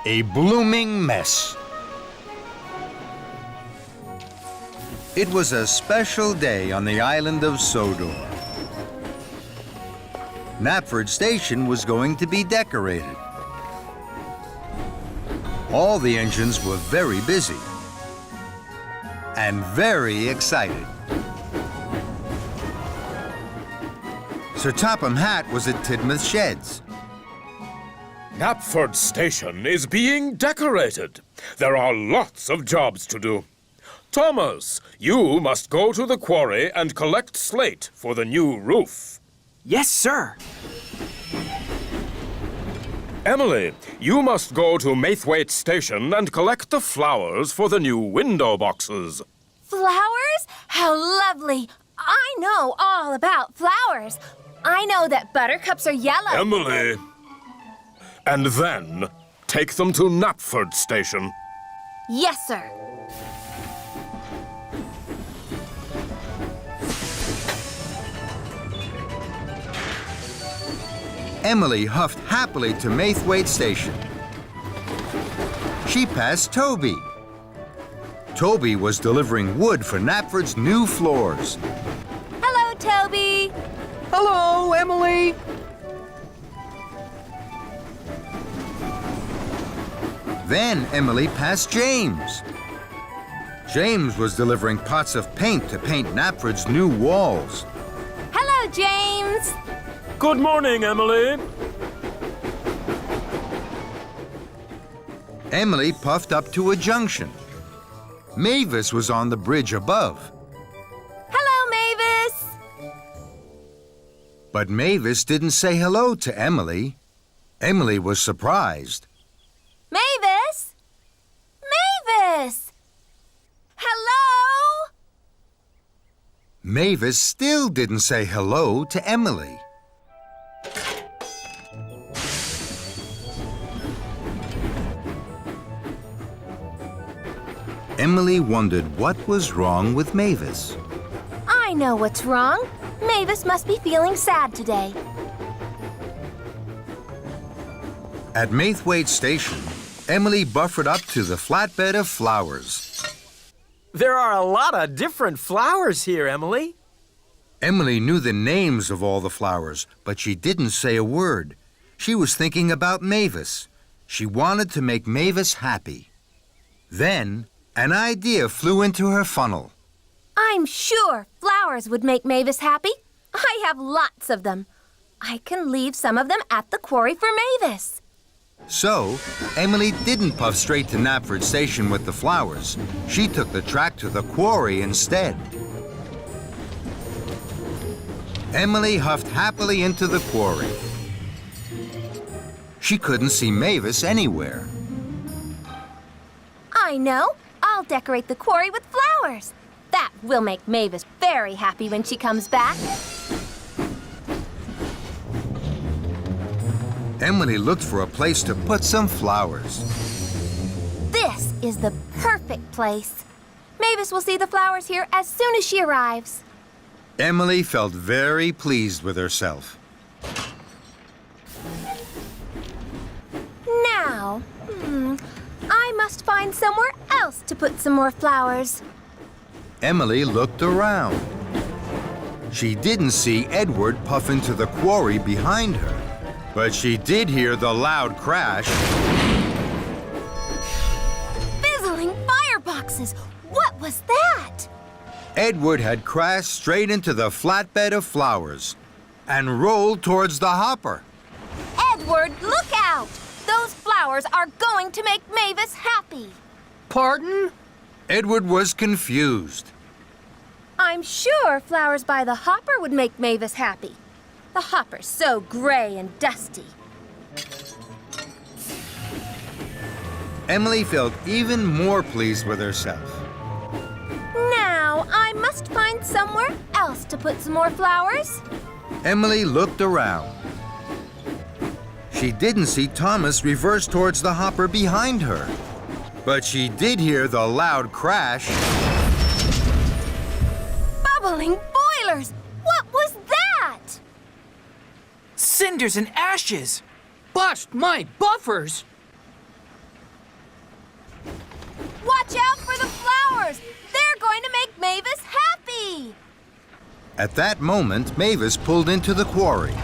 A blooming mess. It was a special day on the island of Sodor. Knapford Station was going to be decorated. All the engines were very busy and very excited. Sir Topham Hatt was at Tidmouth Sheds. Knapford Station is being decorated. There are lots of jobs to do. Thomas, you must go to the quarry and collect slate for the new roof. Yes, sir. Emily, you must go to Maithwaite Station and collect the flowers for the new window boxes. Flowers? How lovely! I know all about flowers. I know that buttercups are yellow. Emily! And then take them to Knapford Station. Yes, sir. Emily huffed happily to Maithwaite Station. She passed Toby. Toby was delivering wood for Knapford's new floors. Hello, Toby. Hello, Emily. Then Emily passed James. James was delivering pots of paint to paint Knapford's new walls. Hello, James. Good morning, Emily. Emily puffed up to a junction. Mavis was on the bridge above. Hello, Mavis. But Mavis didn't say hello to Emily. Emily was surprised. Mavis? Mavis! Hello? Mavis still didn't say hello to Emily. Emily wondered what was wrong with Mavis. I know what's wrong. Mavis must be feeling sad today. At Maithwaite Station, Emily buffered up to the flatbed of flowers. There are a lot of different flowers here, Emily. Emily knew the names of all the flowers, but she didn't say a word. She was thinking about Mavis. She wanted to make Mavis happy. Then, an idea flew into her funnel. I'm sure flowers would make Mavis happy. I have lots of them. I can leave some of them at the quarry for Mavis. So, Emily didn't puff straight to Knapford Station with the flowers. She took the track to the quarry instead. Emily huffed happily into the quarry. She couldn't see Mavis anywhere. I know. I'll decorate the quarry with flowers. That will make Mavis very happy when she comes back. Emily looked for a place to put some flowers. This is the perfect place. Mavis will see the flowers here as soon as she arrives. Emily felt very pleased with herself. Now, I must find somewhere else to put some more flowers. Emily looked around. She didn't see Edward puff into the quarry behind her, but she did hear the loud crash. Fizzling fireboxes! What was that? Edward had crashed straight into the flatbed of flowers and rolled towards the hopper. Edward, look out! Those flowers are going to make Mavis happy. Pardon? Edward was confused. I'm sure flowers by the hopper would make Mavis happy. The hopper's so gray and dusty. Emily felt even more pleased with herself. Now, I must find somewhere else to put some more flowers. Emily looked around. She didn't see Thomas reverse towards the hopper behind her, but she did hear the loud crash. Bubbling boilers! What was that? Cinders and ashes! Bust my buffers! Mavis happy! At that moment, Mavis pulled into the quarry.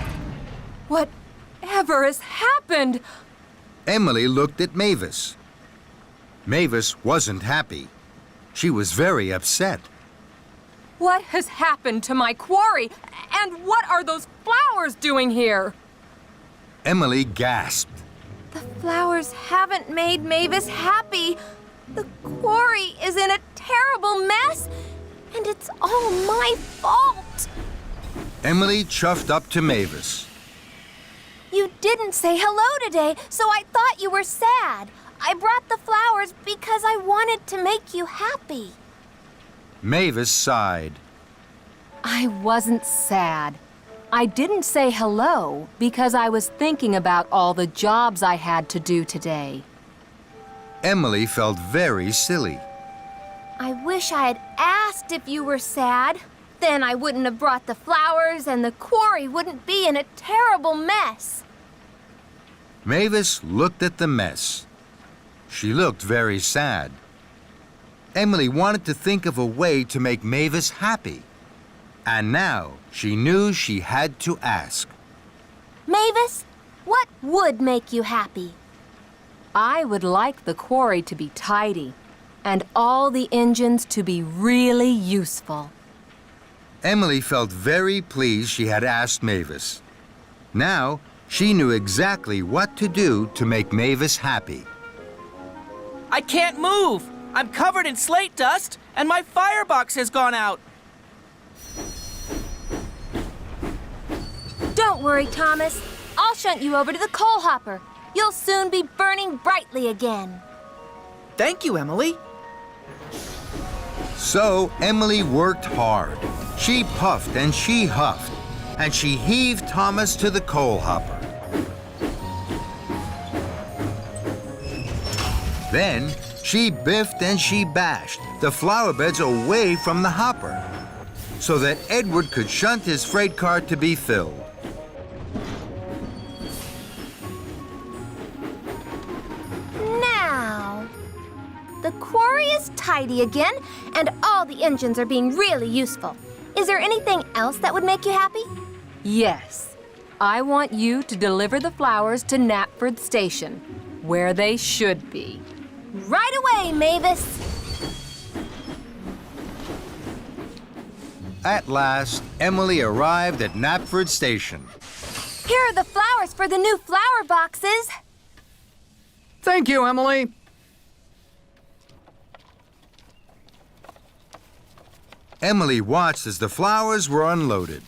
Whatever has happened? Emily looked at Mavis. Mavis wasn't happy. She was very upset. What has happened to my quarry? And what are those flowers doing here? Emily gasped. The flowers haven't made Mavis happy. The quarry is in a terrible mess, and it's all my fault. Emily chuffed up to Mavis. You didn't say hello today, so I thought you were sad. I brought the flowers because I wanted to make you happy. Mavis sighed. I wasn't sad. I didn't say hello because I was thinking about all the jobs I had to do today. Emily felt very silly. I wish I had asked if you were sad. Then I wouldn't have brought the flowers and the quarry wouldn't be in a terrible mess. Mavis looked at the mess. She looked very sad. Emily wanted to think of a way to make Mavis happy. And now she knew she had to ask. Mavis, what would make you happy? I would like the quarry to be tidy and all the engines to be really useful. Emily felt very pleased she had asked Mavis. Now she knew exactly what to do to make Mavis happy. I can't move! I'm covered in slate dust, and my firebox has gone out. Don't worry, Thomas. I'll shunt you over to the coal hopper. You'll soon be burning brightly again. Thank you, Emily. So Emily worked hard. She puffed and she huffed, and she heaved Thomas to the coal hopper. Then she biffed and she bashed the flower beds away from the hopper so that Edward could shunt his freight car to be filled. Now, the quarry is tidy again, and all the engines are being really useful. Is there anything else that would make you happy? Yes, I want you to deliver the flowers to Knapford Station, where they should be. Right away, Mavis. At last, Emily arrived at Knapford Station. Here are the flowers for the new flower boxes. Thank you, Emily. Emily watched as the flowers were unloaded.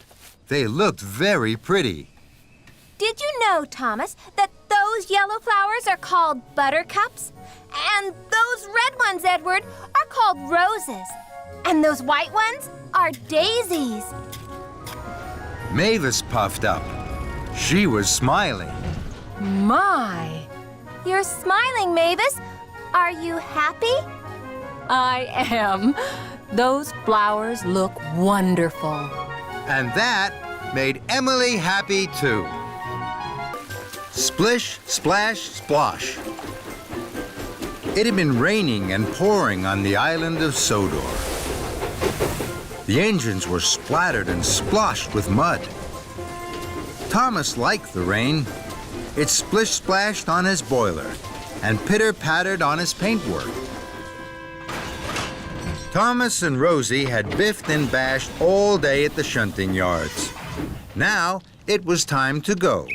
They looked very pretty. Did you know, Thomas, that those yellow flowers are called buttercups? And those red ones, Edward, are called roses. And those white ones are daisies. Mavis puffed up. She was smiling. My, You're smiling, Mavis. Are you happy? I am. Those flowers look wonderful. And that made Emily happy too. Splish, splash, splosh. It had been raining and pouring on the island of Sodor. The engines were splattered and sploshed with mud. Thomas liked the rain. It splish-splashed on his boiler and pitter-pattered on his paintwork. Thomas and Rosie had biffed and bashed all day at the shunting yards. Now it was time to go.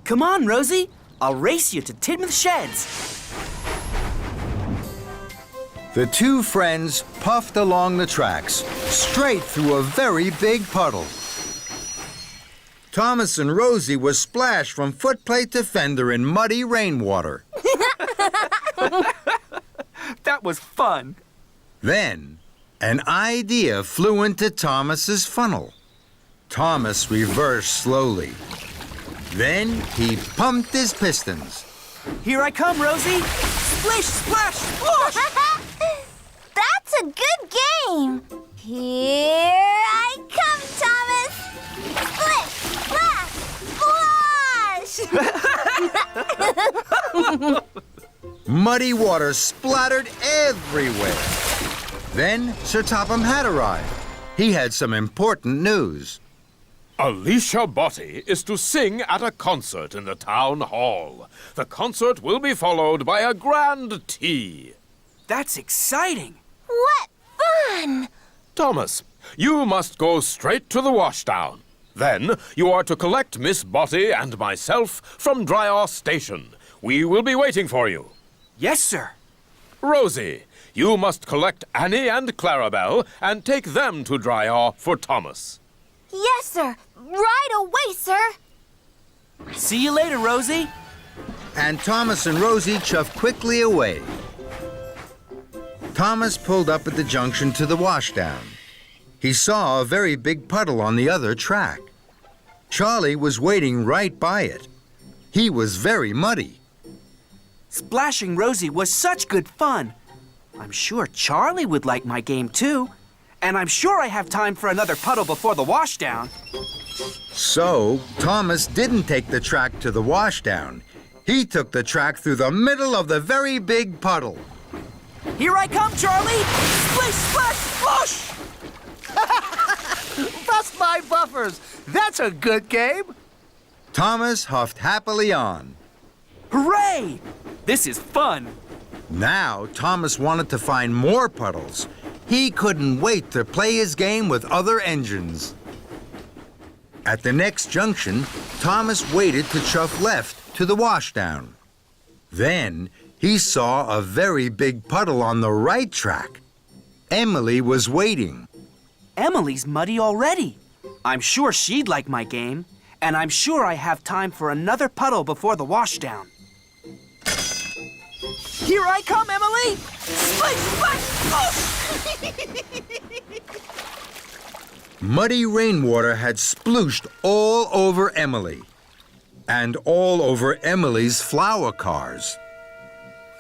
Come on, Rosie. I'll race you to Tidmouth Sheds. The two friends puffed along the tracks, straight through a very big puddle. Thomas and Rosie were splashed from footplate to fender in muddy rainwater. That was fun. Then, an idea flew into Thomas's funnel. Thomas reversed slowly. Then he pumped his pistons. Here I come, Rosie. Splish, splash, splosh! That's a good game. Here I come, Thomas. Splish, splash, splash! Muddy water splattered everywhere. Then Sir Topham had arrived. He had some important news. Alicia Botti is to sing at a concert in the town hall. The concert will be followed by a grand tea. That's exciting. What fun! Thomas, you must go straight to the washdown. Then you are to collect Miss Botti and myself from Druзья station. We will be waiting for you. Yes, sir. Rosie, you must collect Annie and Clarabelle and take them to Druзья for Thomas. Yes, sir. Right away, sir. See you later, Rosie. And Thomas and Rosie chuffed quickly away. Thomas pulled up at the junction to the washdown. He saw a very big puddle on the other track. Charlie was waiting right by it. He was very muddy. Splashing Rosie was such good fun. I'm sure Charlie would like my game too. And I'm sure I have time for another puddle before the washdown. So, Thomas didn't take the track to the washdown. He took the track through the middle of the very big puddle. Here I come, Charlie! Splish, splash, splosh! Bust my buffers. That's a good game. Thomas huffed happily on. Hooray! This is fun. Now, Thomas wanted to find more puddles. He couldn't wait to play his game with other engines. At the next junction, Thomas waited to chuff left to the washdown. Then, he saw a very big puddle on the right track. Emily was waiting. Emily's muddy already. I'm sure she'd like my game. And I'm sure I have time for another puddle before the washdown. Here I come, Emily! Splish, splash, splosh! Muddy rainwater had splooshed all over Emily. And all over Emily's flower cars.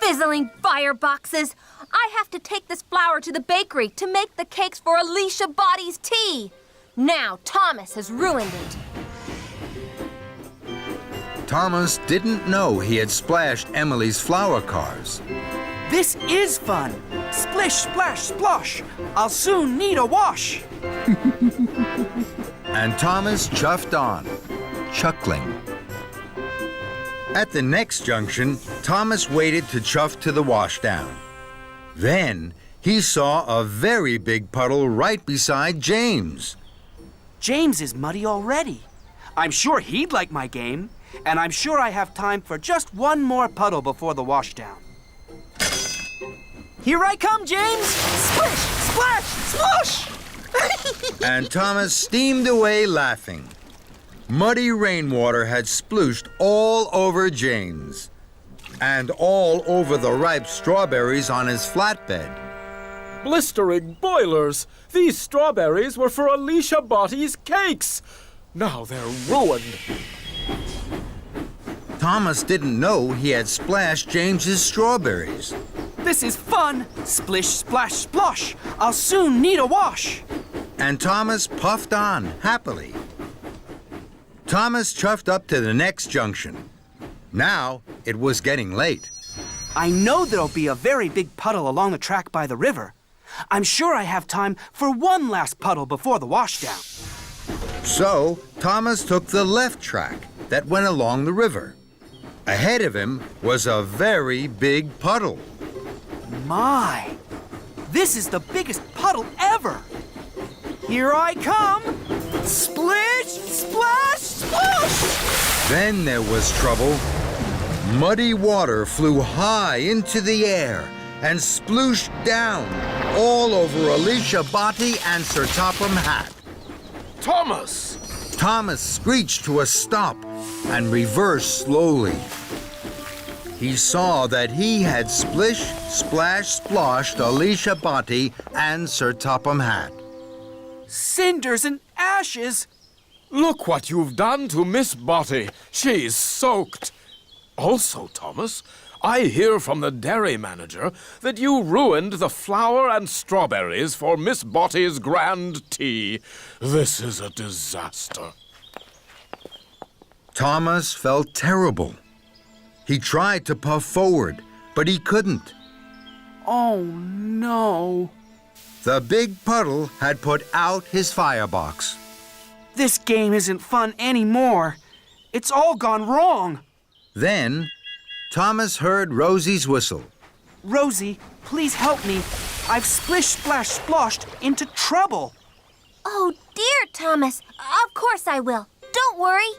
Fizzling fireboxes. I have to take this flour to the bakery to make the cakes for Alicia Botti's tea. Now Thomas has ruined it. Thomas didn't know he had splashed Emily's flower cars. This is fun. Splish, splash, splosh. I'll soon need a wash. And Thomas chuffed on, chuckling. At the next junction, Thomas waited to chuff to the washdown. Then he saw a very big puddle right beside James. James is muddy already. I'm sure he'd like my game. And I'm sure I have time for just one more puddle before the washdown. Here I come, James! Splish, splash, splosh! And Thomas steamed away laughing. Muddy rainwater had splooshed all over James. And all over the ripe strawberries on his flatbed. Blistering boilers! These strawberries were for Alicia Botti's cakes. Now they're ruined. Thomas didn't know he had splashed James's strawberries. This is fun! Splish, splash, splosh! I'll soon need a wash! And Thomas puffed on happily. Thomas chuffed up to the next junction. Now it was getting late. I know there'll be a very big puddle along the track by the river. I'm sure I have time for one last puddle before the washdown. So Thomas took the left track that went along the river. Ahead of him was a very big puddle. My! This is the biggest puddle ever! Here I come! Splish, splash, splosh! Then there was trouble. Muddy water flew high into the air and splooshed down all over Alicia Botti and Sir Topham Hatt. Thomas! Thomas screeched to a stop and reversed slowly. He saw that he had splish, splash, sploshed Alicia Botti and Sir Topham Hatt. Cinders and ashes! Look what you've done to Miss Botti. She's soaked. Also, Thomas, I hear from the dairy manager that you ruined the flour and strawberries for Miss Botti's grand tea. This is a disaster. Thomas felt terrible. He tried to puff forward, but he couldn't. Oh, no. The big puddle had put out his firebox. This game isn't fun anymore. It's all gone wrong. Then, Thomas heard Rosie's whistle. Rosie, please help me. I've Splish, Splash, Sploshed into trouble. Oh, dear, Thomas. Of course I will. Don't worry.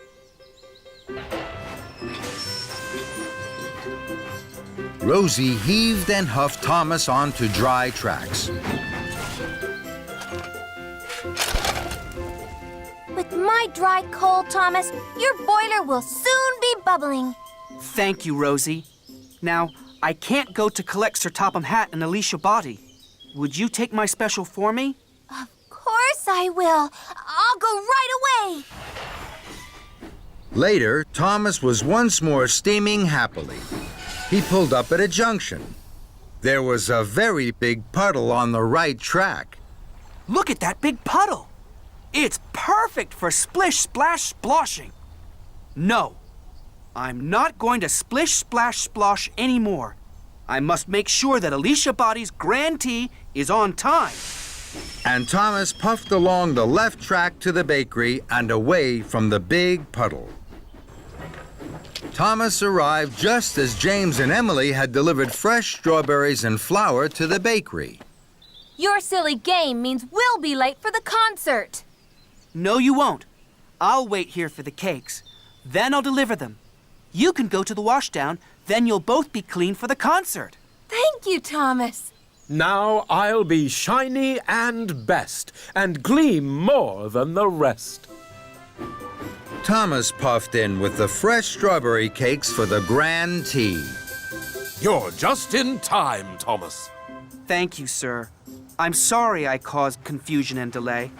Rosie heaved and huffed Thomas onto dry tracks. With my dry coal, Thomas, your boiler will soon be bubbling. Thank you, Rosie. Now, I can't go to collect Sir Topham Hatt and Alicia Body. Would you take my special for me? Of course I will. I'll go right away. Later, Thomas was once more steaming happily. He pulled up at a junction. There was a very big puddle on the right track. Look at that big puddle. It's perfect for Splish, Splash, Sploshing. No, I'm not going to Splish, Splash, Splosh anymore. I must make sure that Alicia Body's grand tea is on time. And Thomas puffed along the left track to the bakery and away from the big puddle. Thomas arrived just as James and Emily had delivered fresh strawberries and flour to the bakery. Your silly game means we'll be late for the concert. No, you won't. I'll wait here for the cakes. Then I'll deliver them. You can go to the washdown, then you'll both be clean for the concert. Thank you, Thomas. Now I'll be shiny and best, and gleam more than the rest. Thomas puffed in with the fresh strawberry cakes for the grand tea. You're just in time, Thomas. Thank you, sir. I'm sorry I caused confusion and delay.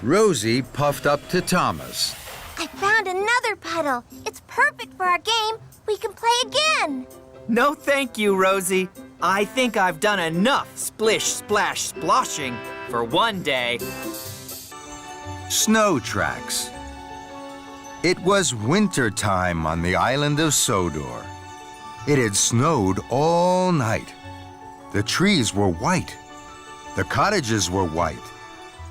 Rosie puffed up to Thomas. I found another puddle. It's perfect for our game. We can play again. No thank you, Rosie. I think I've done enough Splish, Splash, Sploshing for one day. Snow tracks. It was winter time on the island of Sodor. It had snowed all night. The trees were white. The cottages were white.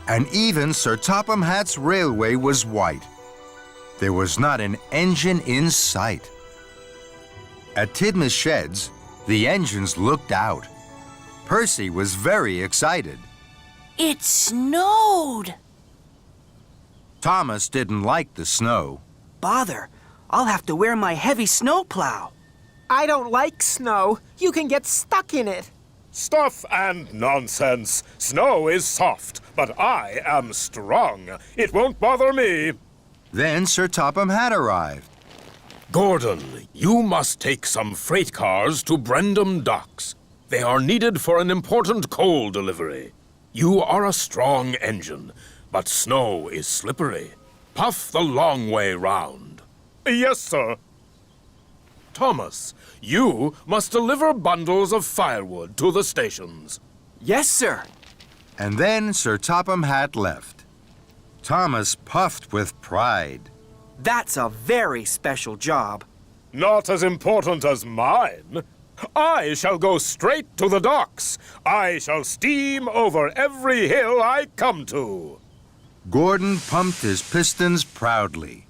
And even Sir Topham Hatt's railway was white. There was not an engine in sight. At Tidmouth's sheds, the engines looked out. Percy was very excited. It snowed. Thomas didn't like the snow. Bother. I'll have to wear my heavy snowplow. I don't like snow. You can get stuck in it. Stuff and nonsense. Snow is soft, but I am strong. It won't bother me. Then Sir Topham Hatt arrived. Gordon, you must take some freight cars to Brendam docks. They are needed for an important coal delivery. You are a strong engine, but snow is slippery. Puff the long way round. Yes, sir. Thomas, you must deliver bundles of firewood to the stations. Yes, sir. And then Sir Topham Hatt left. Thomas puffed with pride. That's a very special job. Not as important as mine. I shall go straight to the docks. I shall steam over every hill I come to. Gordon pumped his pistons proudly.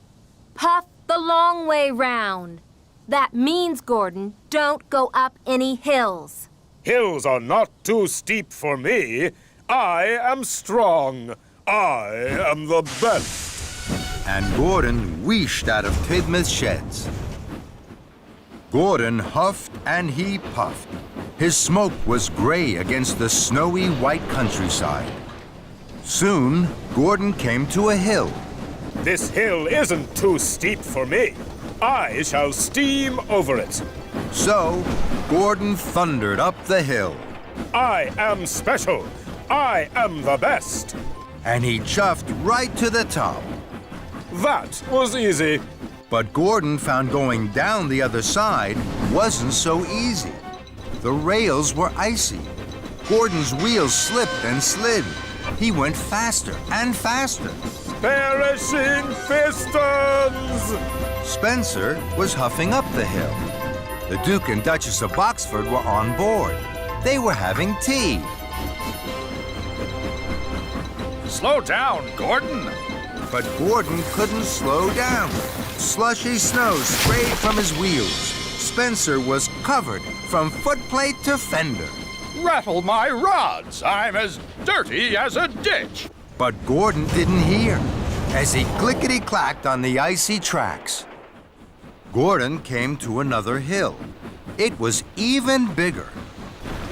Puff the long way round. That means, Gordon, don't go up any hills. Hills are not too steep for me. I am strong. I am the best. And Gordon wheeshed out of Tidmouth's sheds. Gordon huffed and he puffed. His smoke was gray against the snowy white countryside. Soon, Gordon came to a hill. This hill isn't too steep for me. I shall steam over it. So, Gordon thundered up the hill. I am special. I am the best. And he chuffed right to the top. That was easy. But Gordon found going down the other side wasn't so easy. The rails were icy. Gordon's wheels slipped and slid. He went faster and faster. Perishing pistons! Spencer was huffing up the hill. The Duke and Duchess of Boxford were on board. They were having tea. Slow down, Gordon. But Gordon couldn't slow down. Slushy snow sprayed from his wheels. Spencer was covered from footplate to fender. Rattle my rods. I'm as dirty as a ditch. But Gordon didn't hear as he clickety-clacked on the icy tracks. Gordon came to another hill. It was even bigger.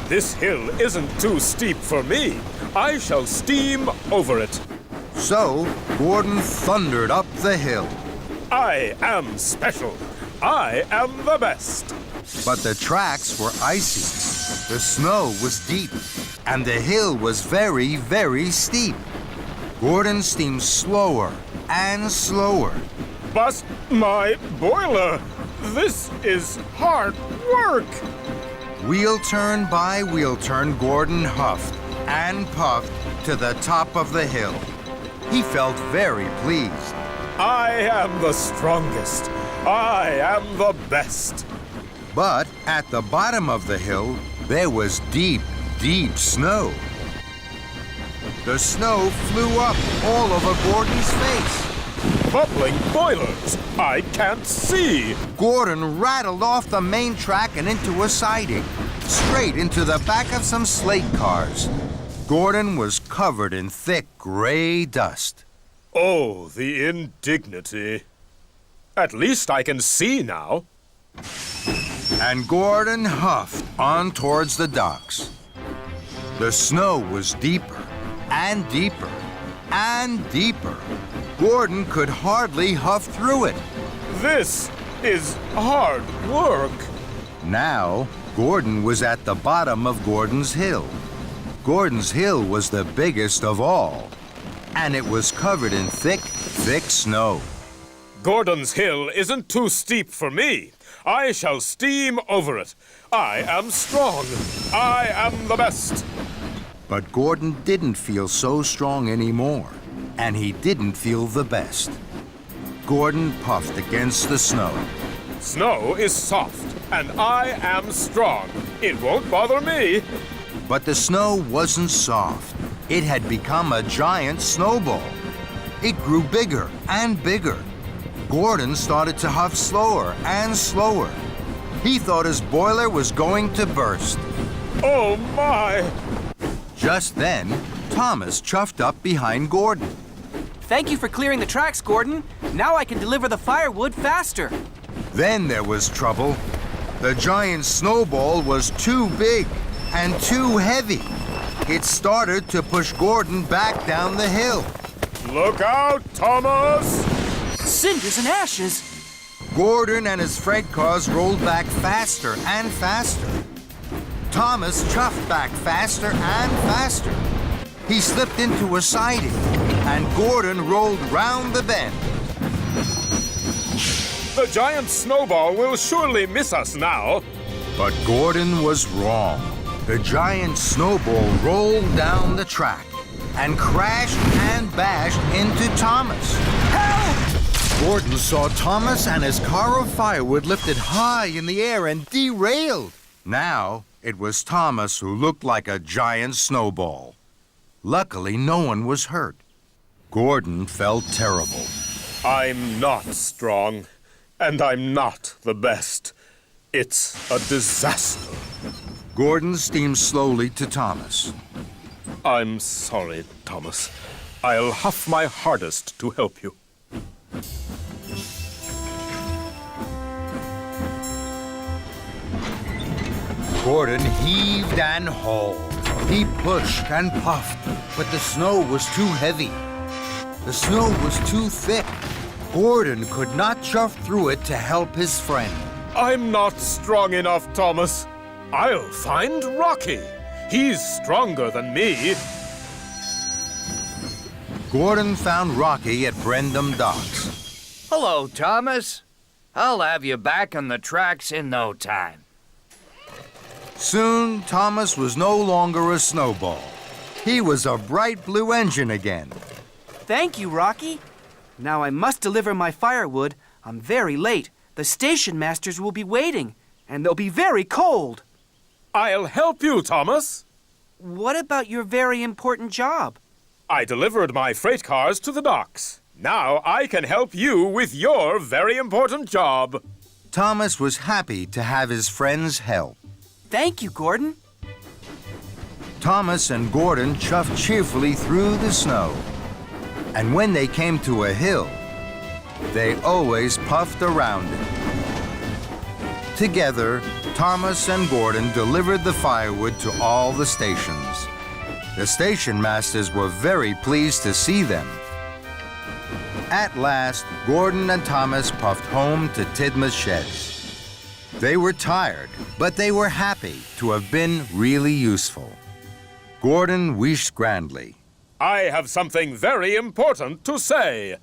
This hill isn't too steep for me. I shall steam over it. So Gordon thundered up the hill. I am special. I am the best. But the tracks were icy. The snow was deep, and the hill was very, very steep. Gordon steamed slower and slower. Bust my boiler. This is hard work. Wheel turn by wheel turn, Gordon huffed and puffed to the top of the hill. He felt very pleased. I am the strongest. I am the best. But at the bottom of the hill, there was deep, deep snow. The snow flew up all over Gordon's face. Bubbling boilers. I can't see. Gordon rattled off the main track and into a siding, straight into the back of some slate cars. Gordon was covered in thick gray dust. Oh, the indignity. At least I can see now. And Gordon huffed on towards the docks. The snow was deeper and deeper and deeper. Gordon could hardly huff through it. This is hard work. Now, Gordon was at the bottom of Gordon's Hill. Gordon's Hill was the biggest of all, and it was covered in thick, thick snow. Gordon's Hill isn't too steep for me. I shall steam over it. I am strong. I am the best. But Gordon didn't feel so strong anymore, and he didn't feel the best. Gordon puffed against the snow. Snow is soft, and I am strong. It won't bother me. But the snow wasn't soft. It had become a giant snowball. It grew bigger and bigger. Gordon started to huff slower and slower. He thought his boiler was going to burst. Oh, my! Just then, Thomas chuffed up behind Gordon. Thank you for clearing the tracks, Gordon. Now I can deliver the firewood faster. Then there was trouble. The giant snowball was too big and too heavy. It started to push Gordon back down the hill. Look out, Thomas! Cinders and ashes. Gordon and his freight cars rolled back faster and faster. Thomas chuffed back faster and faster. He slipped into a siding, and Gordon rolled round the bend. The giant snowball will surely miss us now. But Gordon was wrong. The giant snowball rolled down the track and crashed and bashed into Thomas. Help! Gordon saw Thomas and his car of firewood lifted high in the air and derailed. Now it was Thomas who looked like a giant snowball. Luckily, no one was hurt. Gordon felt terrible. I'm not strong, and I'm not the best. It's a disaster. Gordon steamed slowly to Thomas. I'm sorry, Thomas. I'll huff my hardest to help you. Gordon heaved and hauled. He pushed and puffed, but the snow was too heavy. The snow was too thick. Gordon could not chuff through it to help his friend. I'm not strong enough, Thomas. I'll find Rocky. He's stronger than me. Gordon found Rocky at Brendam Docks. Hello, Thomas. I'll have you back on the tracks in no time. Soon, Thomas was no longer a snowball. He was a bright blue engine again. Thank you, Rocky. Now I must deliver my firewood. I'm very late. The station masters will be waiting. and they'll be very cold. I'll help you, Thomas. What about your very important job? I delivered my freight cars to the docks. Now I can help you with your very important job. Thomas was happy to have his friends help. Thank you, Gordon. Thomas and Gordon chuffed cheerfully through the snow. And when they came to a hill, they always puffed around it. Together, Thomas and Gordon delivered the firewood to all the stations. The station masters were very pleased to see them. At last, Gordon and Thomas puffed home to Tidma's sheds. They were tired, but they were happy to have been really useful. Gordon wished grandly. I have something very important to say.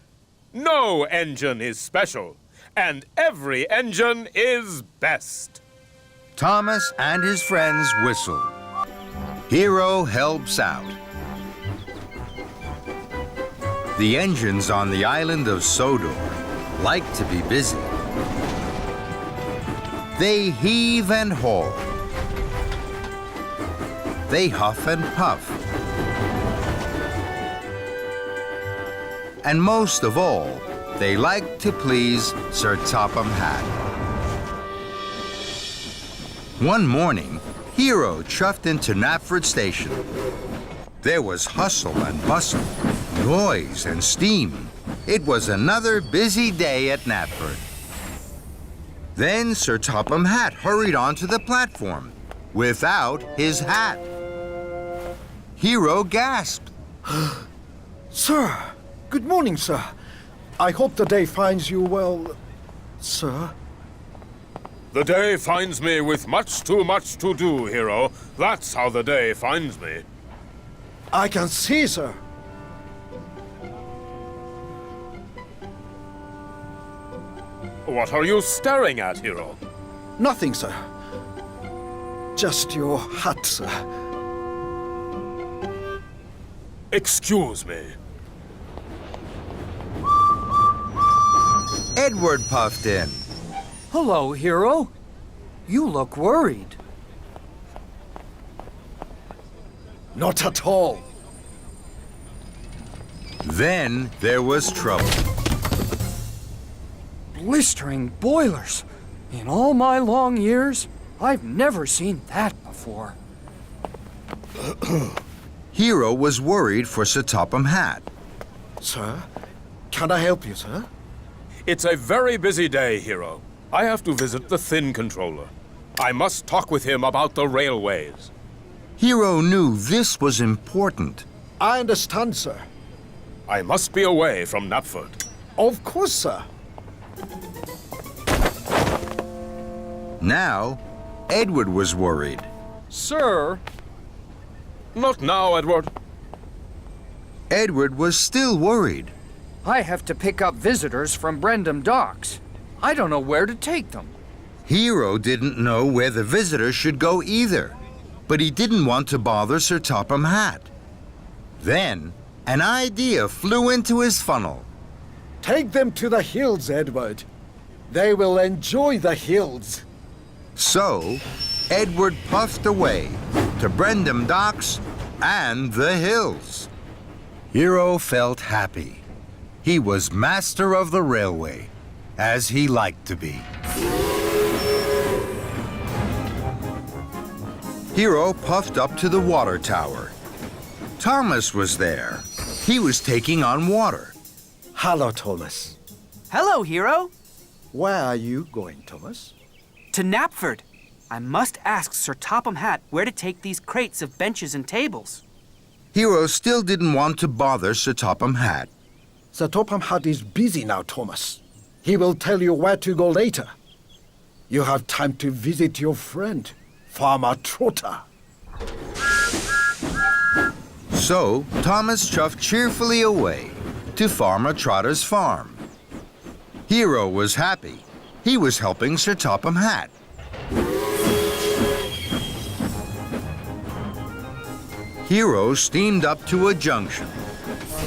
No engine is special, and every engine is best. Thomas and his friends whistled. Hiro Helps Out. The engines on the island of Sodor like to be busy. They heave and haul. They huff and puff. And most of all, they like to please Sir Topham Hatt. One morning, Hiro chuffed into Knapford Station. There was hustle and bustle, noise and steam. It was another busy day at Knapford. Then Sir Topham Hatt hurried onto the platform without his hat. Hiro gasped. Sir, good morning, sir. I hope the day finds you well, sir. The day finds me with much too much to do, Hiro. That's how the day finds me. I can see, sir. What are you staring at, Hiro? Nothing, sir. Just your hat, sir. Excuse me. Edward puffed in. Hello, Hiro. You look worried. Not at all. Then there was trouble. Blistering boilers. In all my long years, I've never seen that before. Hiro was worried for Sir Topham Hatt. Sir, can I help you, sir? It's a very busy day, Hiro. I have to visit the Thin Controller. I must talk with him about the railways. Hiro knew this was important. I understand, sir. I must be away from Knapford. Of course, sir. Now, Edward was worried. Sir? Not now, Edward. Edward was still worried. I have to pick up visitors from Brendam Docks. I don't know where to take them. Hiro didn't know where the visitors should go either, but he didn't want to bother Sir Topham Hatt. Then, an idea flew into his funnel. Take them to the hills, Edward. They will enjoy the hills. So, Edward puffed away to Brendam Docks and the hills. Hiro felt happy. He was master of the railway, as he liked to be. Hiro puffed up to the water tower. Thomas was there. He was taking on water. Hello, Thomas. Hello, Hiro. Where are you going, Thomas? To Knapford. I must ask Sir Topham Hatt where to take these crates of benches and tables. Hiro still didn't want to bother Sir Topham Hatt. Sir Topham Hatt is busy now, Thomas. He will tell you where to go later. You have time to visit your friend, Farmer Trotter. So, Thomas chuffed cheerfully away to Farmer Trotter's farm. Hiro was happy. He was helping Sir Topham Hatt. Hiro steamed up to a junction.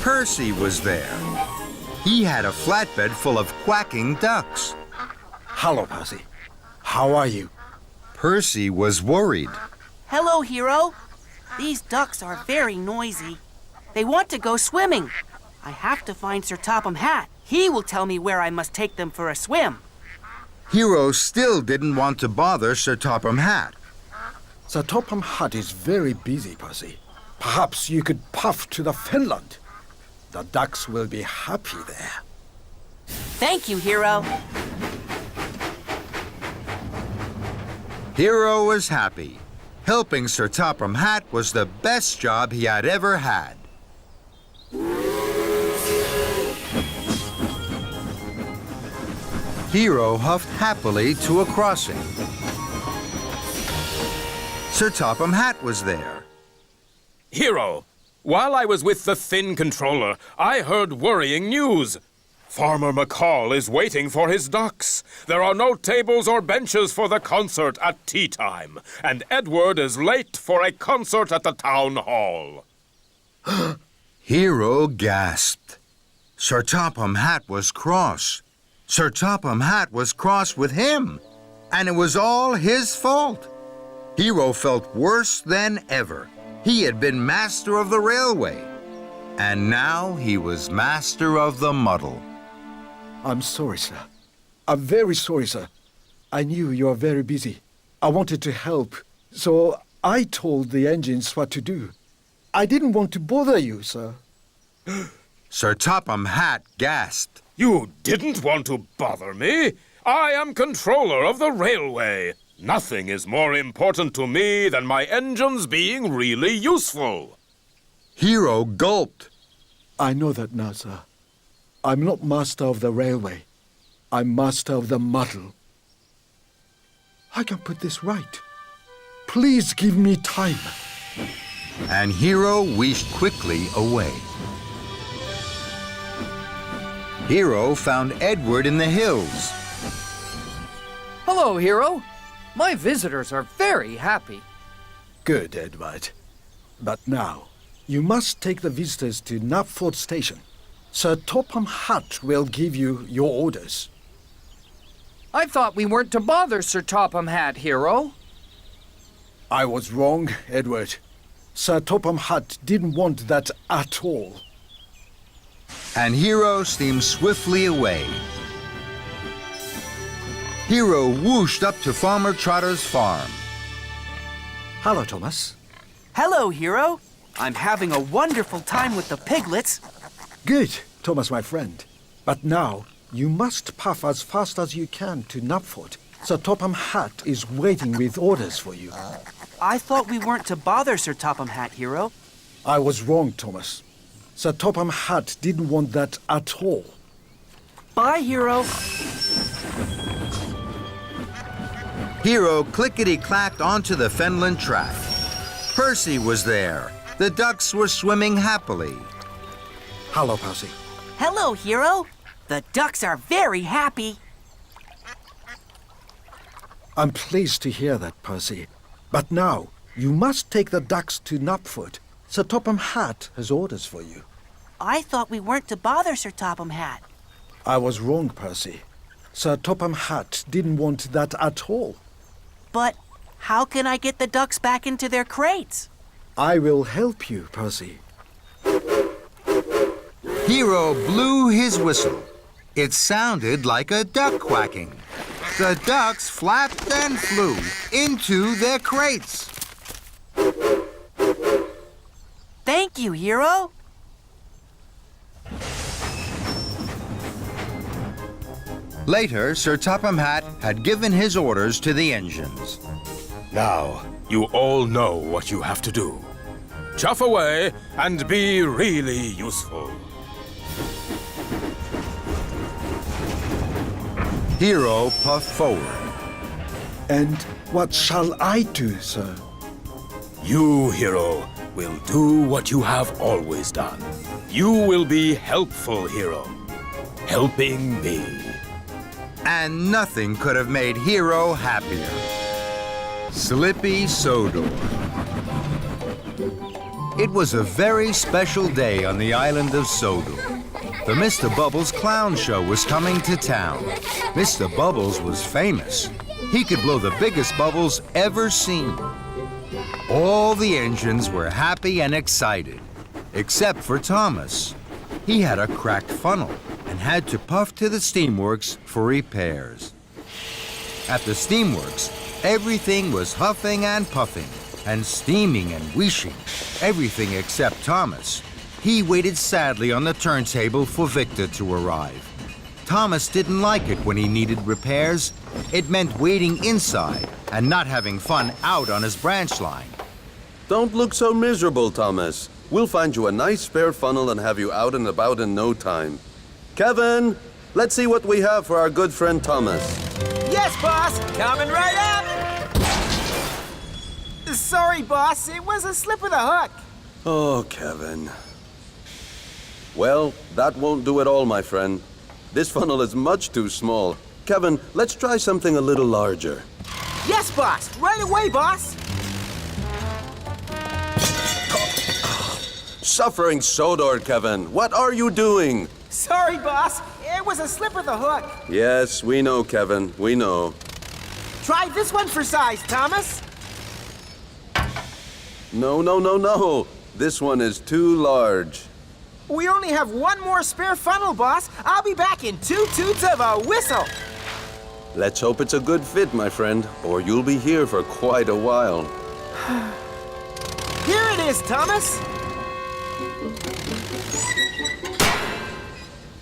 Percy was there. He had a flatbed full of quacking ducks. Hello, Percy. How are you? Percy was worried. Hello, Hiro. These ducks are very noisy. They want to go swimming. I have to find Sir Topham Hatt. He will tell me where I must take them for a swim. Hiro still didn't want to bother Sir Topham Hatt. Sir Topham Hatt is very busy, Percy. Perhaps you could puff to the Finland. The ducks will be happy there. Thank you, Hiro. Hiro was happy. Helping Sir Topham Hatt was the best job he had ever had. Hiro huffed happily to a crossing. Sir Topham Hatt was there. Hiro, while I was with the Thin Controller, I heard worrying news. Farmer McCall is waiting for his ducks. There are no tables or benches for the concert at tea time, and Edward is late for a concert at the town hall. Hiro gasped. Sir Topham Hatt was cross. Sir Topham Hatt was cross with him, and it was all his fault. Hiro felt worse than ever. He had been master of the railway, and now he was master of the muddle. I'm sorry, sir. I'm very sorry, sir. I knew you were very busy. I wanted to help, so I told the engines what to do. I didn't want to bother you, sir. Sir Topham Hatt gasped. You didn't want to bother me. I am controller of the railway. Nothing is more important to me than my engines being really useful. Hiro gulped. I know that now, sir. I'm not master of the railway. I'm master of the muddle. I can put this right. Please give me time. And Hiro wheezed quickly away. Hiro found Edward in the hills. Hello, Hiro. My visitors are very happy. Good, Edward. But now, you must take the visitors to Knapford Station. Sir Topham Hatt will give you your orders. I thought we weren't to bother Sir Topham Hatt, Hiro. I was wrong, Edward. Sir Topham Hatt didn't want that at all. And Hiro steamed swiftly away. Hiro whooshed up to Farmer Trotter's farm. Hello, Thomas. Hello, Hiro. I'm having a wonderful time with the piglets. Good, Thomas, my friend. But now, you must puff as fast as you can to Knapford. Sir Topham Hatt is waiting with orders for you. I thought we weren't to bother Sir Topham Hatt, Hiro. I was wrong, Thomas. Sir Topham Hatt didn't want that at all. Bye, Hiro. Hiro clickety-clacked onto the Fenland track. Percy was there. The ducks were swimming happily. Hello, Percy. Hello, Hiro. The ducks are very happy. I'm pleased to hear that, Percy. But now, you must take the ducks to Knapford. Sir Topham Hatt has orders for you. I thought we weren't to bother Sir Topham Hatt. I was wrong, Percy. Sir Topham Hatt didn't want that at all. But how can I get the ducks back into their crates? I will help you, Percy. Hiro blew his whistle. It sounded like a duck quacking. The ducks flapped and flew into their crates. Thank you, Hiro. Later, Sir Topham Hatt had given his orders to the engines. Now, you all know what you have to do. Chuff away and be really useful. Hiro puffed forward. And what shall I do, sir? You, Hiro, will do what you have always done. You will be helpful, Hiro. Helping me. And nothing could have made Hiro happier. Slippy Sodor. It was a very special day on the island of Sodor. The Mr. Bubbles clown show was coming to town. Mr. Bubbles was famous. He could blow the biggest bubbles ever seen. All the engines were happy and excited, except for Thomas. He had a cracked funnel and had to puff to the steamworks for repairs. At the steamworks, everything was huffing and puffing and steaming and wheeshing, everything except Thomas. He waited sadly on the turntable for Victor to arrive. Thomas didn't like it when he needed repairs. It meant waiting inside and not having fun out on his branch line. Don't look so miserable, Thomas. We'll find you a nice spare funnel and have you out and about in no time. Kevin, let's see what we have for our good friend Thomas. Yes, boss. Coming right up. Sorry, boss. It was a slip of the hook. Oh, Kevin. Well, that won't do at all, my friend. This funnel is much too small. Kevin, let's try something a little larger. Yes, boss. Right away, boss. Suffering Sodor, Kevin. What are you doing? Sorry, boss. It was a slip of the hook. Yes, we know, Kevin. We know. Try this one for size, Thomas. No, no, no, no. This one is too large. We only have one more spare funnel, boss. I'll be back in 2 toots of a whistle. Let's hope it's a good fit, my friend, or you'll be here for quite a while. Here it is, Thomas.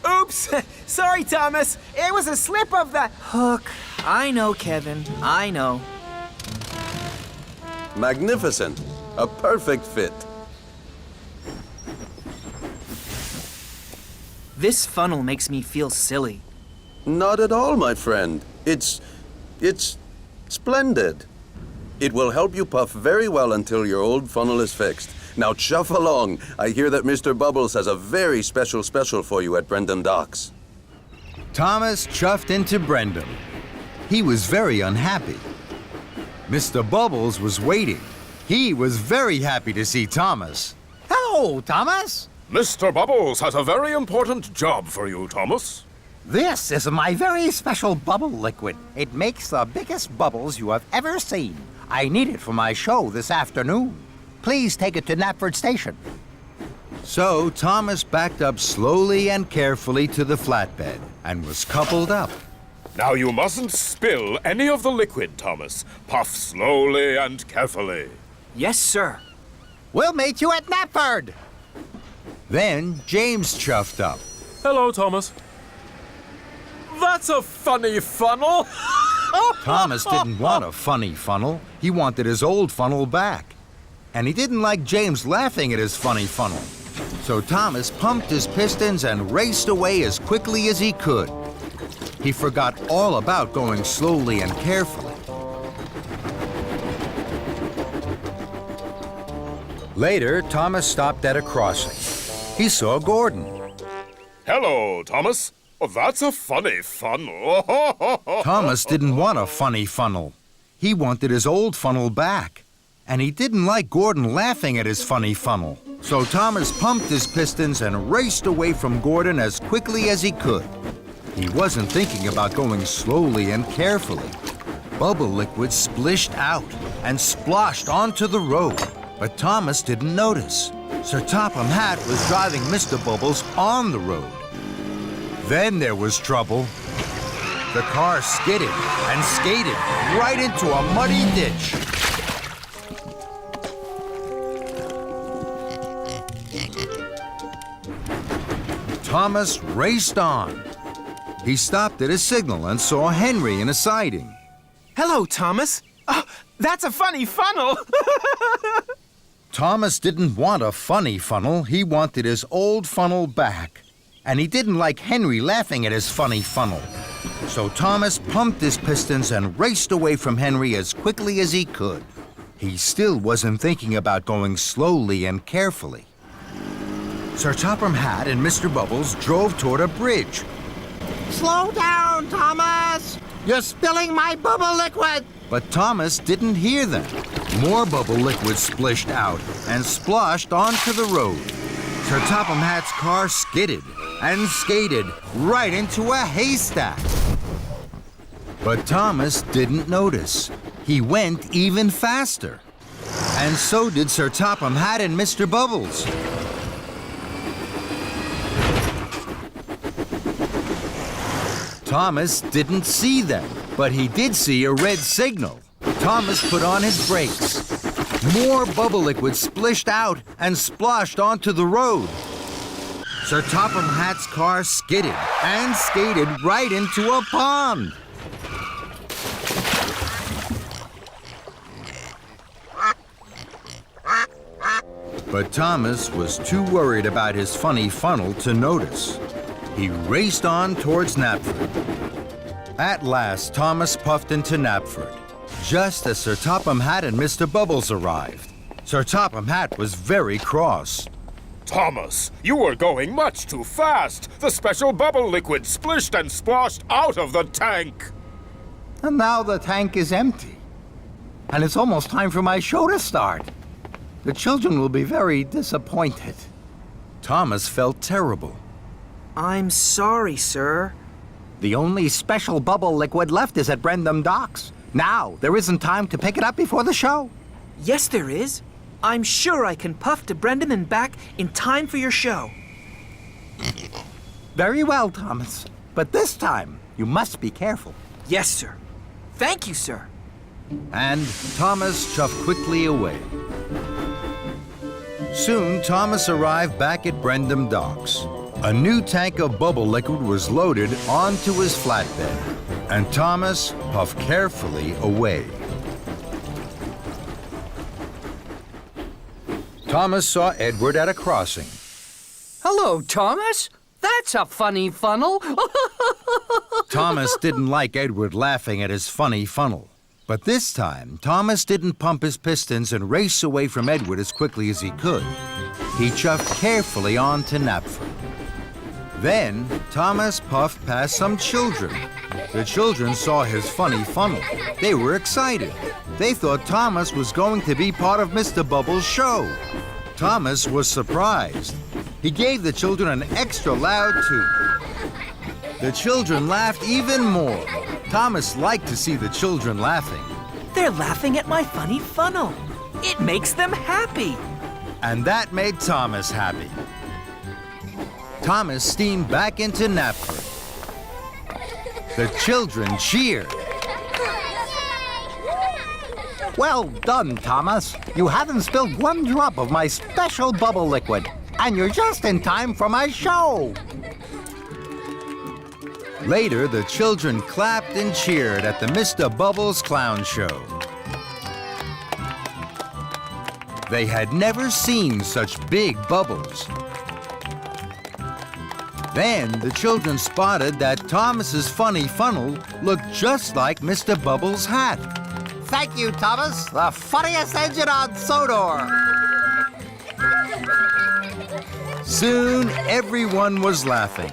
Oops. Sorry, Thomas. It was a slip of the hook. I know, Kevin. I know. Magnificent. A perfect fit. This funnel makes me feel silly. Not at all, my friend. It's splendid. It will help you puff very well until your old funnel is fixed. Now chuff along. I hear that Mr. Bubbles has a very special for you at Brendam Docks. Thomas chuffed into Brendam. He was very unhappy. Mr. Bubbles was waiting. He was very happy to see Thomas. Hello, Thomas. Mr. Bubbles has a very important job for you, Thomas. This is my very special bubble liquid. It makes the biggest bubbles you have ever seen. I need it for my show this afternoon. Please take it to Knapford Station. So Thomas backed up slowly and carefully to the flatbed and was coupled up. Now you mustn't spill any of the liquid, Thomas. Puff slowly and carefully. Yes, sir. We'll meet you at Knapford. Then James chuffed up. Hello, Thomas. That's a funny funnel. Thomas didn't want a funny funnel. He wanted his old funnel back. And he didn't like James laughing at his funny funnel. So Thomas pumped his pistons and raced away as quickly as he could. He forgot all about going slowly and carefully. Later, Thomas stopped at a crossing. He saw Gordon. Hello, Thomas. Oh, that's a funny funnel. Thomas didn't want a funny funnel. He wanted his old funnel back. And he didn't like Gordon laughing at his funny funnel. So Thomas pumped his pistons and raced away from Gordon as quickly as he could. He wasn't thinking about going slowly and carefully. Bubble liquid splished out and sploshed onto the road. But Thomas didn't notice. Sir Topham Hatt was driving Mr. Bubbles on the road. Then there was trouble. The car skidded and skated right into a muddy ditch. Thomas raced on. He stopped at a signal and saw Henry in a siding. Hello, Thomas. Oh, that's a funny funnel. Thomas didn't want a funny funnel. He wanted his old funnel back. And he didn't like Henry laughing at his funny funnel. So Thomas pumped his pistons and raced away from Henry as quickly as he could. He still wasn't thinking about going slowly and carefully. Sir Topham Hatt and Mr. Bubbles drove toward a bridge. Slow down, Thomas. You're spilling my bubble liquid. But Thomas didn't hear them. More bubble liquid splished out and sploshed onto the road. Sir Topham Hatt's car skidded and skated right into a haystack. But Thomas didn't notice. He went even faster. And so did Sir Topham Hatt and Mr. Bubbles. Thomas didn't see them, but he did see a red signal. Thomas put on his brakes. More bubble liquid splished out and sploshed onto the road. Sir Topham Hatt's car skidded and skated right into a pond. But Thomas was too worried about his funny funnel to notice. He raced on towards Knapford. At last, Thomas puffed into Knapford, just as Sir Topham Hatt and Mr. Bubbles arrived. Sir Topham Hatt was very cross. Thomas, you were going much too fast. The special bubble liquid splished and splashed out of the tank. And now the tank is empty. And it's almost time for my show to start. The children will be very disappointed. Thomas felt terrible. I'm sorry, sir. The only special bubble liquid left is at Brendam Docks. Now, there isn't time to pick it up before the show. Yes, there is. I'm sure I can puff to Brendam and back in time for your show. Very well, Thomas. But this time, you must be careful. Yes, sir. Thank you, sir. And Thomas chuffed quickly away. Soon, Thomas arrived back at Brendam Docks. A new tank of bubble liquid was loaded onto his flatbed, and Thomas puffed carefully away. Thomas saw Edward at a crossing. Hello, Thomas. That's a funny funnel. Thomas didn't like Edward laughing at his funny funnel. But this time, Thomas didn't pump his pistons and race away from Edward as quickly as he could. He chuffed carefully on to Knapford. Then, Thomas puffed past some children. The children saw his funny funnel. They were excited. They thought Thomas was going to be part of Mr. Bubbles' show. Thomas was surprised. He gave the children an extra loud toot. The children laughed even more. Thomas liked to see the children laughing. They're laughing at my funny funnel. It makes them happy. And that made Thomas happy. Thomas steamed back into Knapford. The children cheered. Well done, Thomas. You haven't spilled one drop of my special bubble liquid. And you're just in time for my show. Later, the children clapped and cheered at the Mr. Bubbles Clown Show. They had never seen such big bubbles. Then the children spotted that Thomas's funny funnel looked just like Mr. Bubbles' hat. Thank you, Thomas. The funniest engine on Sodor. Soon, everyone was laughing,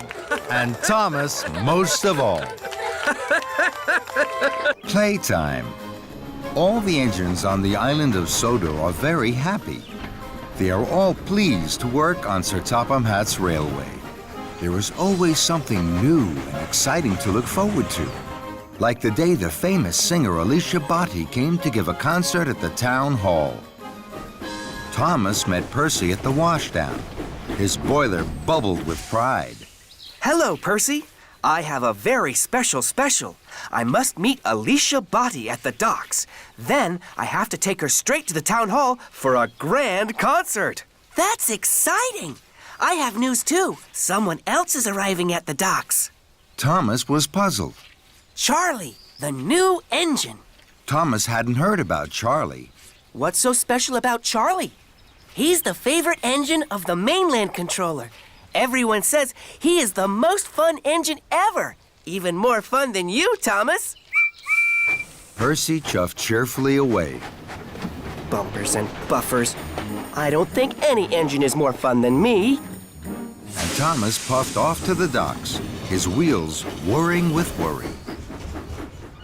and Thomas most of all. Playtime. All the engines on the island of Sodor are very happy. They are all pleased to work on Sir Topham Hatt's railway. There is always something new and exciting to look forward to. Like the day the famous singer Alicia Botti came to give a concert at the town hall. Thomas met Percy at the washdown. His boiler bubbled with pride. Hello, Percy. I have a very special. I must meet Alicia Botti at the docks. Then I have to take her straight to the town hall for a grand concert. That's exciting. I have news too. Someone else is arriving at the docks. Thomas was puzzled. Charlie, the new engine. Thomas hadn't heard about Charlie. What's so special about Charlie? He's the favorite engine of the mainland controller. Everyone says he is the most fun engine ever. Even more fun than you, Thomas. Percy chuffed cheerfully away. Bumpers and buffers. I don't think any engine is more fun than me. And Thomas puffed off to the docks, his wheels whirring with worry.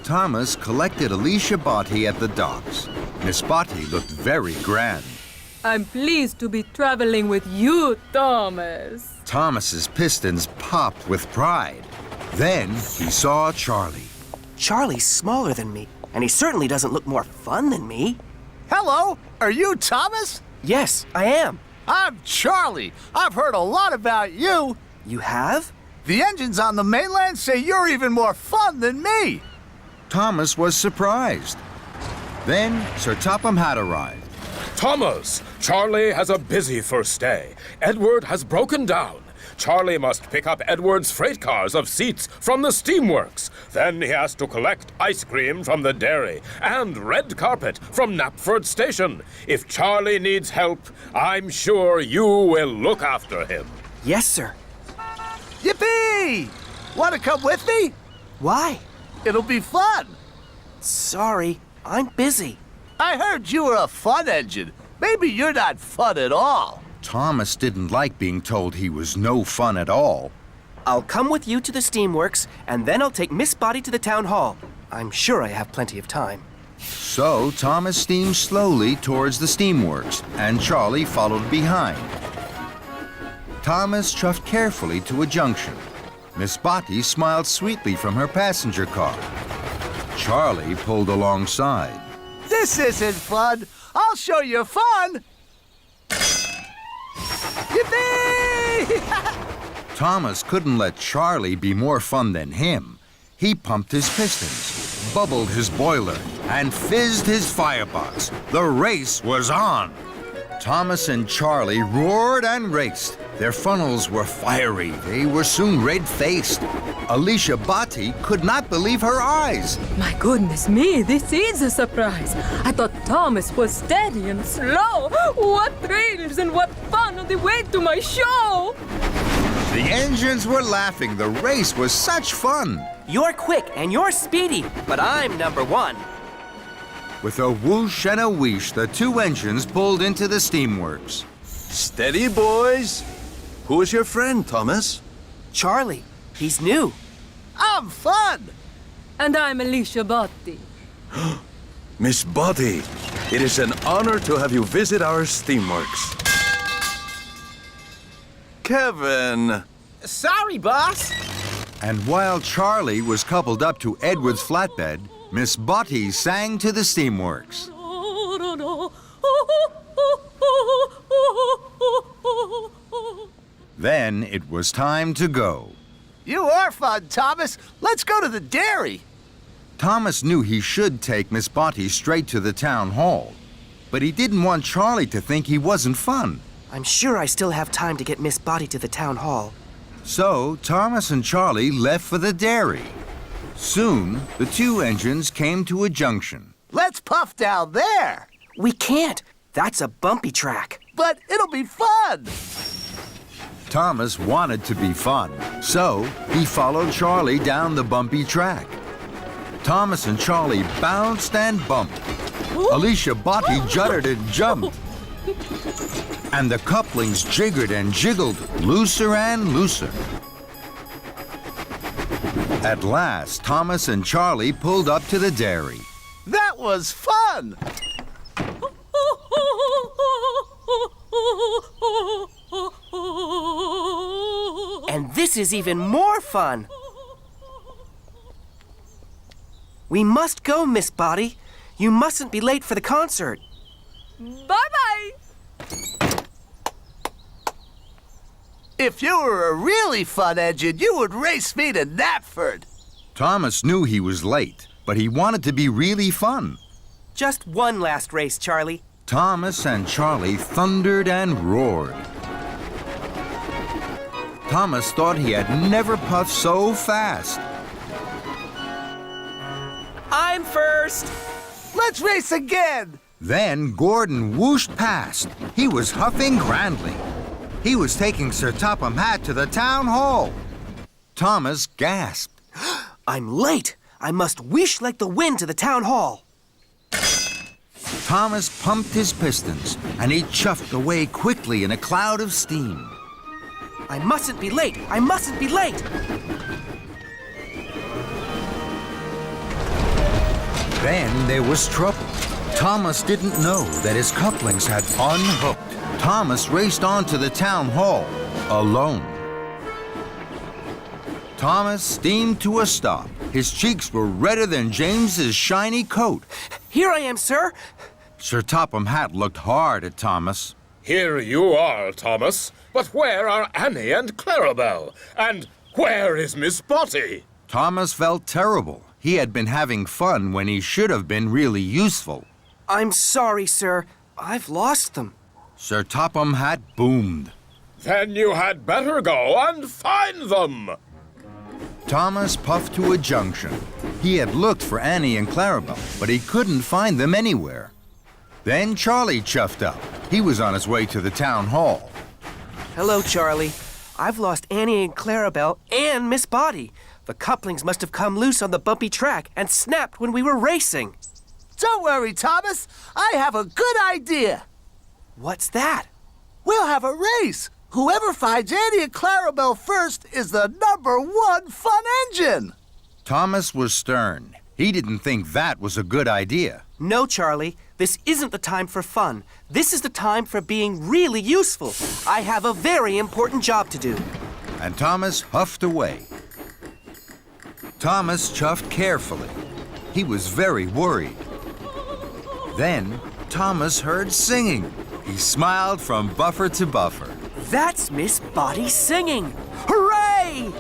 Thomas collected Alicia Botti at the docks. Miss Botti looked very grand. I'm pleased to be traveling with you, Thomas. Thomas's pistons popped with pride. Then he saw Charlie. Charlie's smaller than me, and he certainly doesn't look more fun than me. Hello, are you Thomas? Yes, I am. I'm Charlie. I've heard a lot about you. You have? The engines on the mainland say you're even more fun than me. Thomas was surprised. Then Sir Topham had arrived. Thomas, Charlie has a busy first day. Edward has broken down. Charlie must pick up Edward's freight cars of seats from the steamworks. Then he has to collect ice cream from the dairy and red carpet from Knapford Station. If Charlie needs help, I'm sure you will look after him. Yes, sir. Yippee! Want to come with me? Why? It'll be fun. Sorry, I'm busy. I heard you were a fun engine. Maybe you're not fun at all. Thomas didn't like being told he was no fun at all. I'll come with you to the steamworks, and then I'll take Miss Body to the town hall. I'm sure I have plenty of time. So Thomas steamed slowly towards the steamworks, and Charlie followed behind. Thomas chuffed carefully to a junction. Miss Botty smiled sweetly from her passenger car. Charlie pulled alongside. This isn't fun. I'll show you fun. Yippee! Thomas couldn't let Charlie be more fun than him. He pumped his pistons, bubbled his boiler, and fizzed his firebox. The race was on. Thomas and Charlie roared and raced. Their funnels were fiery. They were soon red-faced. Alicia Botty could not believe her eyes. My goodness me, this is a surprise. I thought Thomas was steady and slow. What thrills and what fun on the way to my show! The engines were laughing. The race was such fun. You're quick and you're speedy, but I'm number one. With a whoosh and a wheesh, the two engines pulled into the steamworks. Steady, boys. Who is your friend, Thomas? Charlie. He's new. I'm fun. And I'm Alicia Botti. Miss Botty, it is an honor to have you visit our steamworks. Kevin. Sorry, boss. And while Charlie was coupled up to Edward's flatbed, Miss Botty sang to the steamworks. Then it was time to go. You are fun, Thomas. Let's go to the dairy. Thomas knew he should take Miss Botty straight to the town hall, but he didn't want Charlie to think he wasn't fun. I'm sure I still have time to get Miss Body to the town hall. So Thomas and Charlie left for the dairy. Soon, the two engines came to a junction. Let's puff down there. We can't. That's a bumpy track. But it'll be fun. Thomas wanted to be fun, so he followed Charlie down the bumpy track. Thomas and Charlie bounced and bumped. Alicia Botty juddered and jumped. And the couplings jiggered and jiggled, looser and looser. At last, Thomas and Charlie pulled up to the dairy. That was fun! And this is even more fun. We must go, Miss Body. You mustn't be late for the concert. Bye-bye! If you were a really fun engine, you would race me to Knapford. Thomas knew he was late, but he wanted to be really fun. Just one last race, Charlie. Thomas and Charlie thundered and roared. Thomas thought he had never puffed so fast. I'm first. Let's race again. Then Gordon whooshed past. He was huffing grandly. He was taking Sir Topham Hatt to the town hall. Thomas gasped. I'm late. I must whoosh like the wind to the town hall. Thomas pumped his pistons, and he chuffed away quickly in a cloud of steam. I mustn't be late. I mustn't be late. Then there was trouble. Thomas didn't know that his couplings had unhooked. Thomas raced on to the town hall, alone. Thomas steamed to a stop. His cheeks were redder than James's shiny coat. Here I am, sir. Sir Topham Hatt looked hard at Thomas. Here you are, Thomas. But where are Annie and Clarabelle? And where is Miss Botty? Thomas felt terrible. He had been having fun when he should have been really useful. I'm sorry, sir. I've lost them. Sir Topham Hatt boomed. Then you had better go and find them. Thomas puffed to a junction. He had looked for Annie and Clarabelle, but he couldn't find them anywhere. Then Charlie chuffed up. He was on his way to the town hall. Hello, Charlie. I've lost Annie and Clarabelle and Miss Botty. The couplings must have come loose on the bumpy track and snapped when we were racing. Don't worry, Thomas. I have a good idea. What's that? We'll have a race. Whoever finds Annie and Clarabelle first is the #1 fun engine. Thomas was stern. He didn't think that was a good idea. No, Charlie. This isn't the time for fun. This is the time for being really useful. I have a very important job to do. And Thomas huffed away. Thomas chuffed carefully. He was very worried. Then Thomas heard singing. He smiled from buffer to buffer. That's Miss Botty singing. Hooray!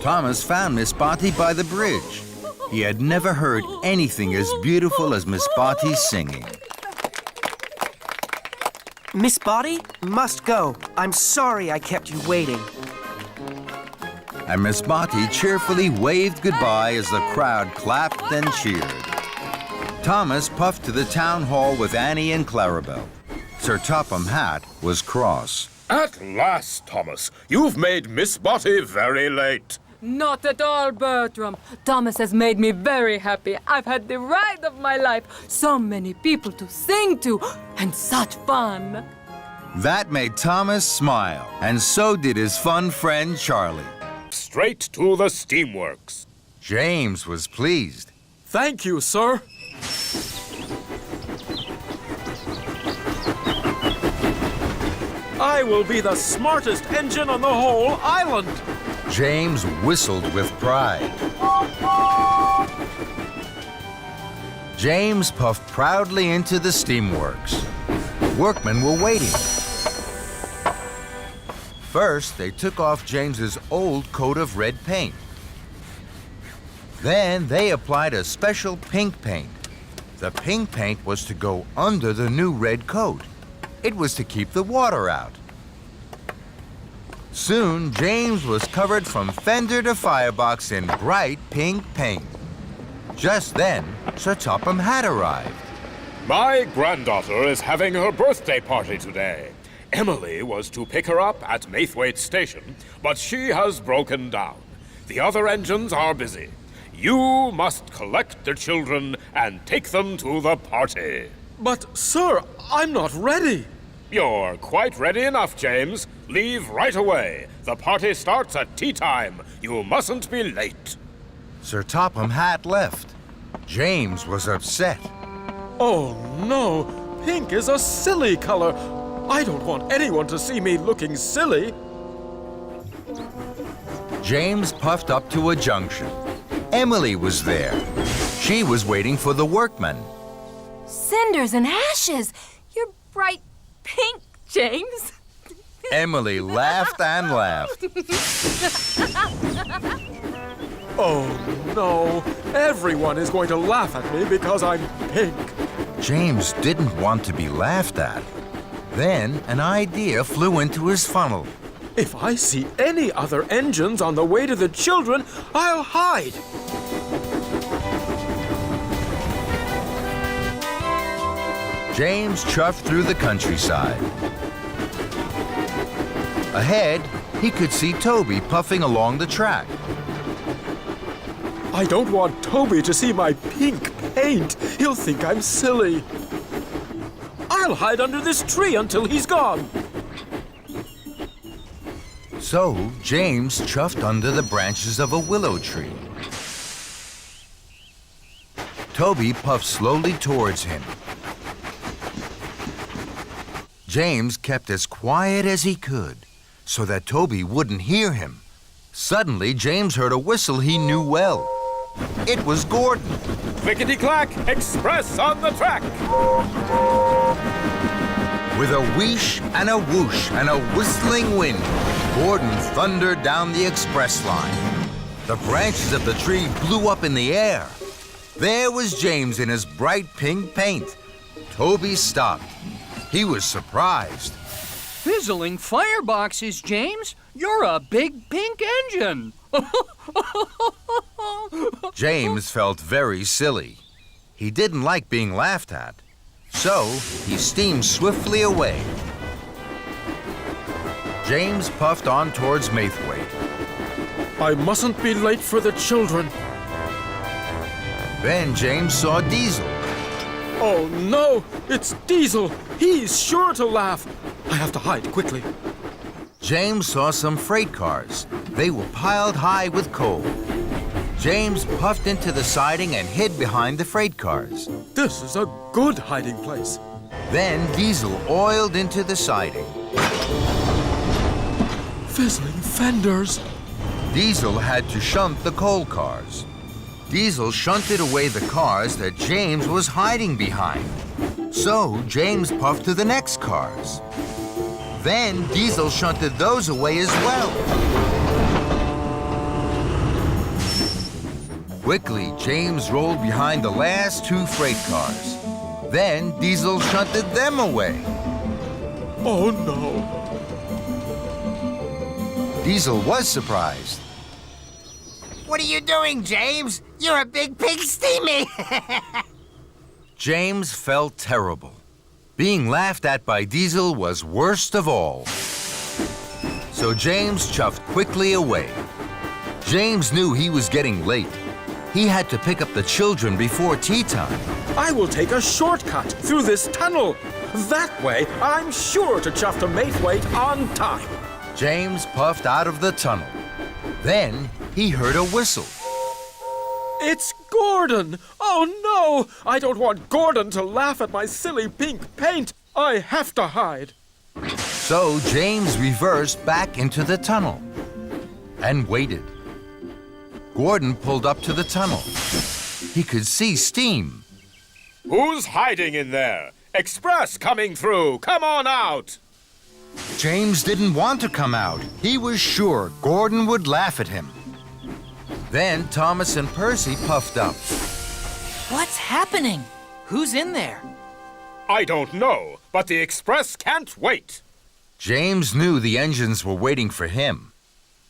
Thomas found Miss Botty by the bridge. He had never heard anything as beautiful as Miss Botty's singing. Miss Botty must go. I'm sorry I kept you waiting. And Miss Botty cheerfully waved goodbye as the crowd clapped and cheered. Thomas puffed to the town hall with Annie and Clarabelle. Sir Topham Hatt was cross. At last, Thomas. You've made Miss Botty very late. Not at all, Bertram. Thomas has made me very happy. I've had the ride of my life. So many people to sing to, and such fun. That made Thomas smile, and so did his fun friend Charlie. Straight to the steamworks. James was pleased. Thank you, sir. I will be the smartest engine on the whole island. James whistled with pride. James puffed proudly into the steamworks. Workmen were waiting. First, they took off James's old coat of red paint. Then they applied a special pink paint. The pink paint was to go under the new red coat. It was to keep the water out. Soon, James was covered from fender to firebox in bright pink paint. Just then, Sir Topham Hatt arrived. My granddaughter is having her birthday party today. Emily was to pick her up at Maithwaite Station, but she has broken down. The other engines are busy. You must collect the children and take them to the party. But, sir, I'm not ready. You're quite ready enough, James. Leave right away. The party starts at tea time. You mustn't be late. Sir Topham Hatt left. James was upset. Oh, no. Pink is a silly color. I don't want anyone to see me looking silly. James puffed up to a junction. Emily was there. She was waiting for the workmen. Cinders and ashes! You're bright pink, James. Emily laughed and laughed. Oh, no. Everyone is going to laugh at me because I'm pink. James didn't want to be laughed at. Then an idea flew into his funnel. If I see any other engines on the way to the children, I'll hide. James chuffed through the countryside. Ahead, he could see Toby puffing along the track. I don't want Toby to see my pink paint. He'll think I'm silly. I'll hide under this tree until he's gone. So, James chuffed under the branches of a willow tree. Toby puffed slowly towards him. James kept as quiet as he could so that Toby wouldn't hear him. Suddenly, James heard a whistle he knew well. It was Gordon. Clickety-clack, express on the track! With a wheesh and a whoosh and a whistling wind, Gordon thundered down the express line. The branches of the tree blew up in the air. There was James in his bright pink paint. Toby stopped. He was surprised. Fizzling fireboxes, James? You're a big pink engine. James felt very silly. He didn't like being laughed at. So he steamed swiftly away. James puffed on towards Maithwaite. I mustn't be late for the children. Then James saw Diesel. Oh no, it's Diesel. He's sure to laugh. I have to hide quickly. James saw some freight cars. They were piled high with coal. James puffed into the siding and hid behind the freight cars. This is a good hiding place. Then Diesel oiled into the siding. Fizzling fenders. Diesel had to shunt the coal cars. Diesel shunted away the cars that James was hiding behind. So James puffed to the next cars. Then Diesel shunted those away as well. Quickly, James rolled behind the last two freight cars. Then Diesel shunted them away. Oh no. Diesel was surprised. What are you doing, James? You're a big pig steamy. James felt terrible. Being laughed at by Diesel was worst of all. So James chuffed quickly away. James knew he was getting late. He had to pick up the children before tea time. I will take a shortcut through this tunnel. That way, I'm sure to chuff to Maithwaite on time. James puffed out of the tunnel. Then he heard a whistle. It's Gordon! Oh no! I don't want Gordon to laugh at my silly pink paint. I have to hide. So James reversed back into the tunnel and waited. Gordon pulled up to the tunnel. He could see steam. Who's hiding in there? Express coming through. Come on out. James didn't want to come out. He was sure Gordon would laugh at him. Then Thomas and Percy puffed up. What's happening? Who's in there? I don't know, but the express can't wait. James knew the engines were waiting for him,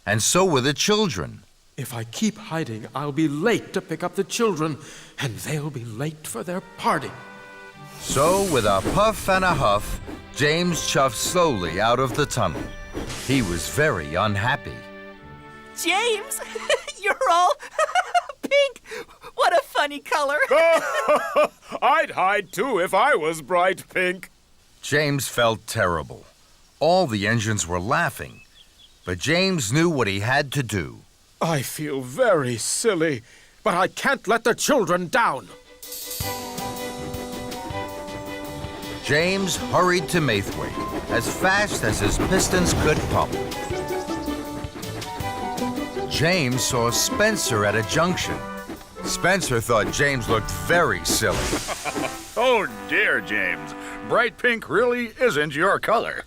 and so were the children. If I keep hiding, I'll be late to pick up the children, and they'll be late for their party. So, with a puff and a huff, James chuffed slowly out of the tunnel. He was very unhappy. James, you're all pink. What a funny color. I'd hide too if I was bright pink. James felt terrible. All the engines were laughing, but James knew what he had to do. I feel very silly, but I can't let the children down. James hurried to Maithwaite as fast as his pistons could pump. James saw Spencer at a junction. Spencer thought James looked very silly. Oh dear, James. Bright pink really isn't your color.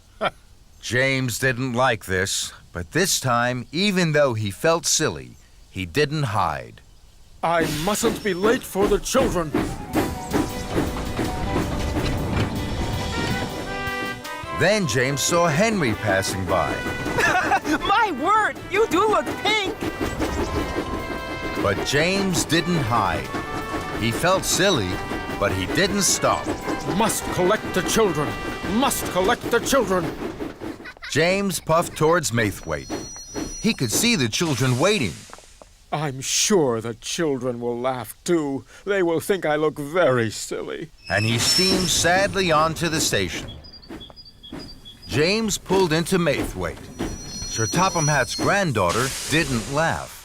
James didn't like this, but this time, even though he felt silly, he didn't hide. I mustn't be late for the children. Then James saw Henry passing by. My word, you do look pink. But James didn't hide. He felt silly, but he didn't stop. Must collect the children. Must collect the children. James puffed towards Maithwaite. He could see the children waiting. I'm sure the children will laugh too. They will think I look very silly. And he steamed sadly on to the station. James pulled into Maithwaite. Sir Topham Hatt's granddaughter didn't laugh.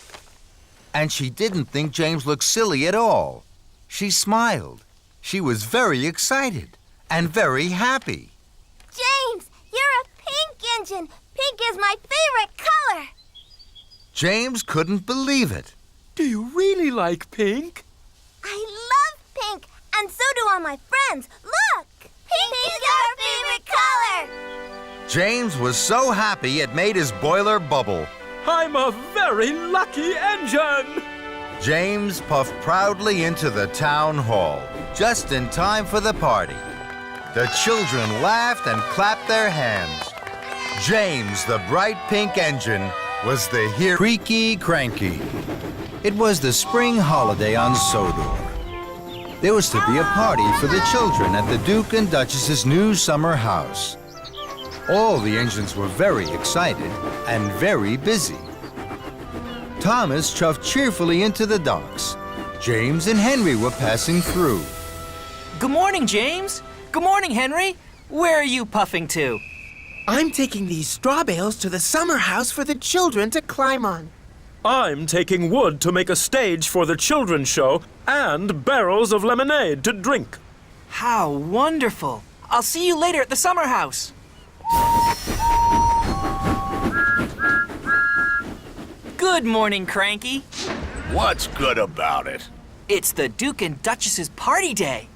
And she didn't think James looked silly at all. She smiled. She was very excited and very happy. James, you're a pink engine. Pink is my favorite color. James couldn't believe it. Do you really like pink? I love pink, and so do all my friends. Look! Pink is our favorite color! James was so happy it made his boiler bubble. I'm a very lucky engine! James puffed proudly into the town hall, just in time for the party. The children laughed and clapped their hands. James, the bright pink engine, was the hero. Creaky Cranky. It was the spring holiday on Sodor. There was to be a party for the children at the Duke and Duchess's new summer house. All the engines were very excited and very busy. Thomas chuffed cheerfully into the docks. James and Henry were passing through. Good morning, James. Good morning, Henry. Where are you puffing to? I'm taking these straw bales to the summer house for the children to climb on. I'm taking wood to make a stage for the children's show and barrels of lemonade to drink. How wonderful. I'll see you later at the summer house. Good morning, Cranky. What's good about it? It's the Duke and Duchess's party day.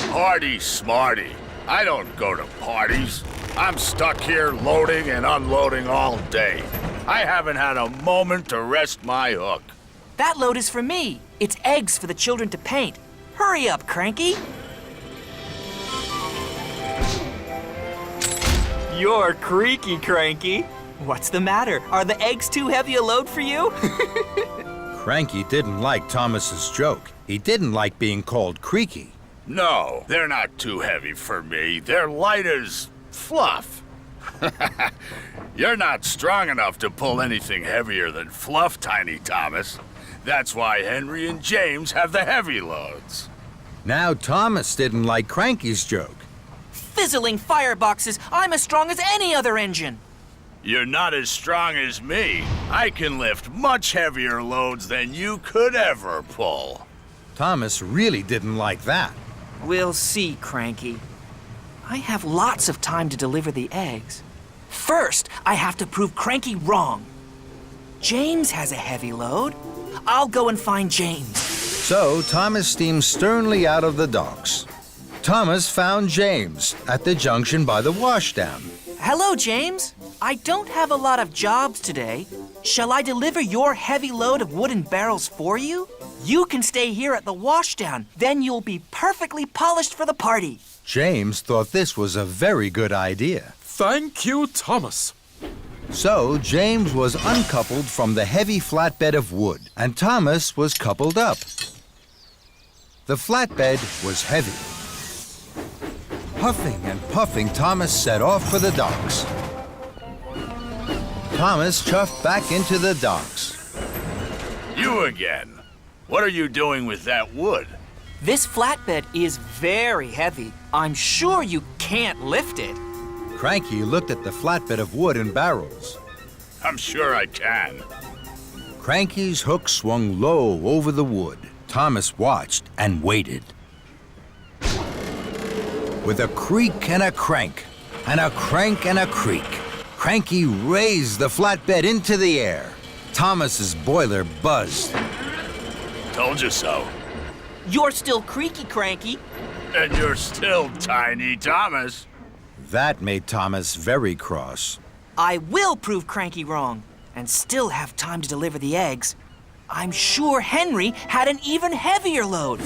Party smarty. I don't go to parties. I'm stuck here loading and unloading all day. I haven't had a moment to rest my hook. That load is for me. It's eggs for the children to paint. Hurry up, Cranky. You're creaky, Cranky. What's the matter? Are the eggs too heavy a load for you? Cranky didn't like Thomas's joke. He didn't like being called creaky. No, they're not too heavy for me. They're light as fluff. You're not strong enough to pull anything heavier than fluff, Tiny Thomas. That's why Henry and James have the heavy loads. Now Thomas didn't like Cranky's joke. Fizzling fireboxes, I'm as strong as any other engine. You're not as strong as me. I can lift much heavier loads than you could ever pull. Thomas really didn't like that. We'll see, Cranky. I have lots of time to deliver the eggs. First, I have to prove Cranky wrong. James has a heavy load. I'll go and find James. So Thomas steamed sternly out of the docks. Thomas found James at the junction by the washdown. Hello, James. I don't have a lot of jobs today. Shall I deliver your heavy load of wooden barrels for you? You can stay here at the washdown. Then you'll be perfectly polished for the party. James thought this was a very good idea. Thank you, Thomas. So James was uncoupled from the heavy flatbed of wood, and Thomas was coupled up. The flatbed was heavy. Huffing and puffing, Thomas set off for the docks. Thomas chuffed back into the docks. You again. What are you doing with that wood? This flatbed is very heavy. I'm sure you can't lift it. Cranky looked at the flatbed of wood and barrels. I'm sure I can. Cranky's hook swung low over the wood. Thomas watched and waited. With a creak and a crank, and a crank and a creak, Cranky raised the flatbed into the air. Thomas's boiler buzzed. Told you so. You're still creaky, Cranky. And you're still Tiny Thomas. That made Thomas very cross. I will prove Cranky wrong and still have time to deliver the eggs. I'm sure Henry had an even heavier load.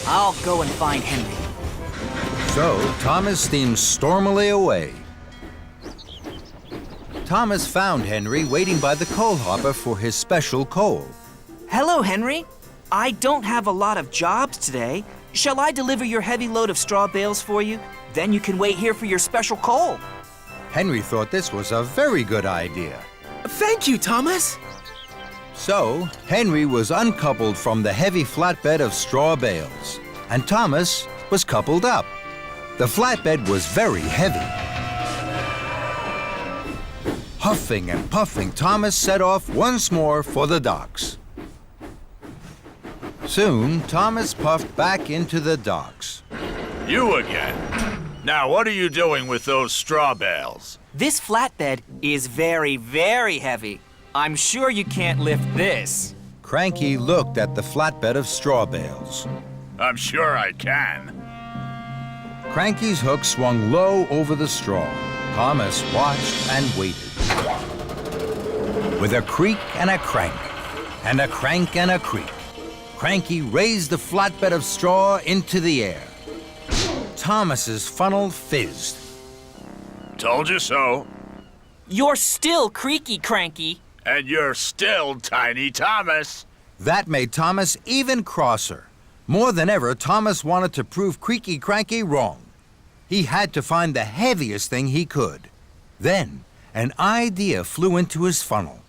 I'll go and find Henry. So Thomas steamed stormily away. Thomas found Henry waiting by the coal hopper for his special coal. Hello, Henry. I don't have a lot of jobs today. Shall I deliver your heavy load of straw bales for you? Then you can wait here for your special coal. Henry thought this was a very good idea. Thank you, Thomas. So, Henry was uncoupled from the heavy flatbed of straw bales, and Thomas was coupled up. The flatbed was very heavy. Huffing and puffing, Thomas set off once more for the docks. Soon, Thomas puffed back into the docks. You again. Now, what are you doing with those straw bales? This flatbed is very, very heavy. I'm sure you can't lift this. Cranky looked at the flatbed of straw bales. I'm sure I can. Cranky's hook swung low over the straw. Thomas watched and waited. With a creak and a crank, and a crank and a creak, Cranky raised the flatbed of straw into the air. Thomas's funnel fizzed. Told you so. You're still Creaky Cranky. And you're still Tiny Thomas. That made Thomas even crosser. More than ever, Thomas wanted to prove Creaky Cranky wrong. He had to find the heaviest thing he could. Then, an idea flew into his funnel.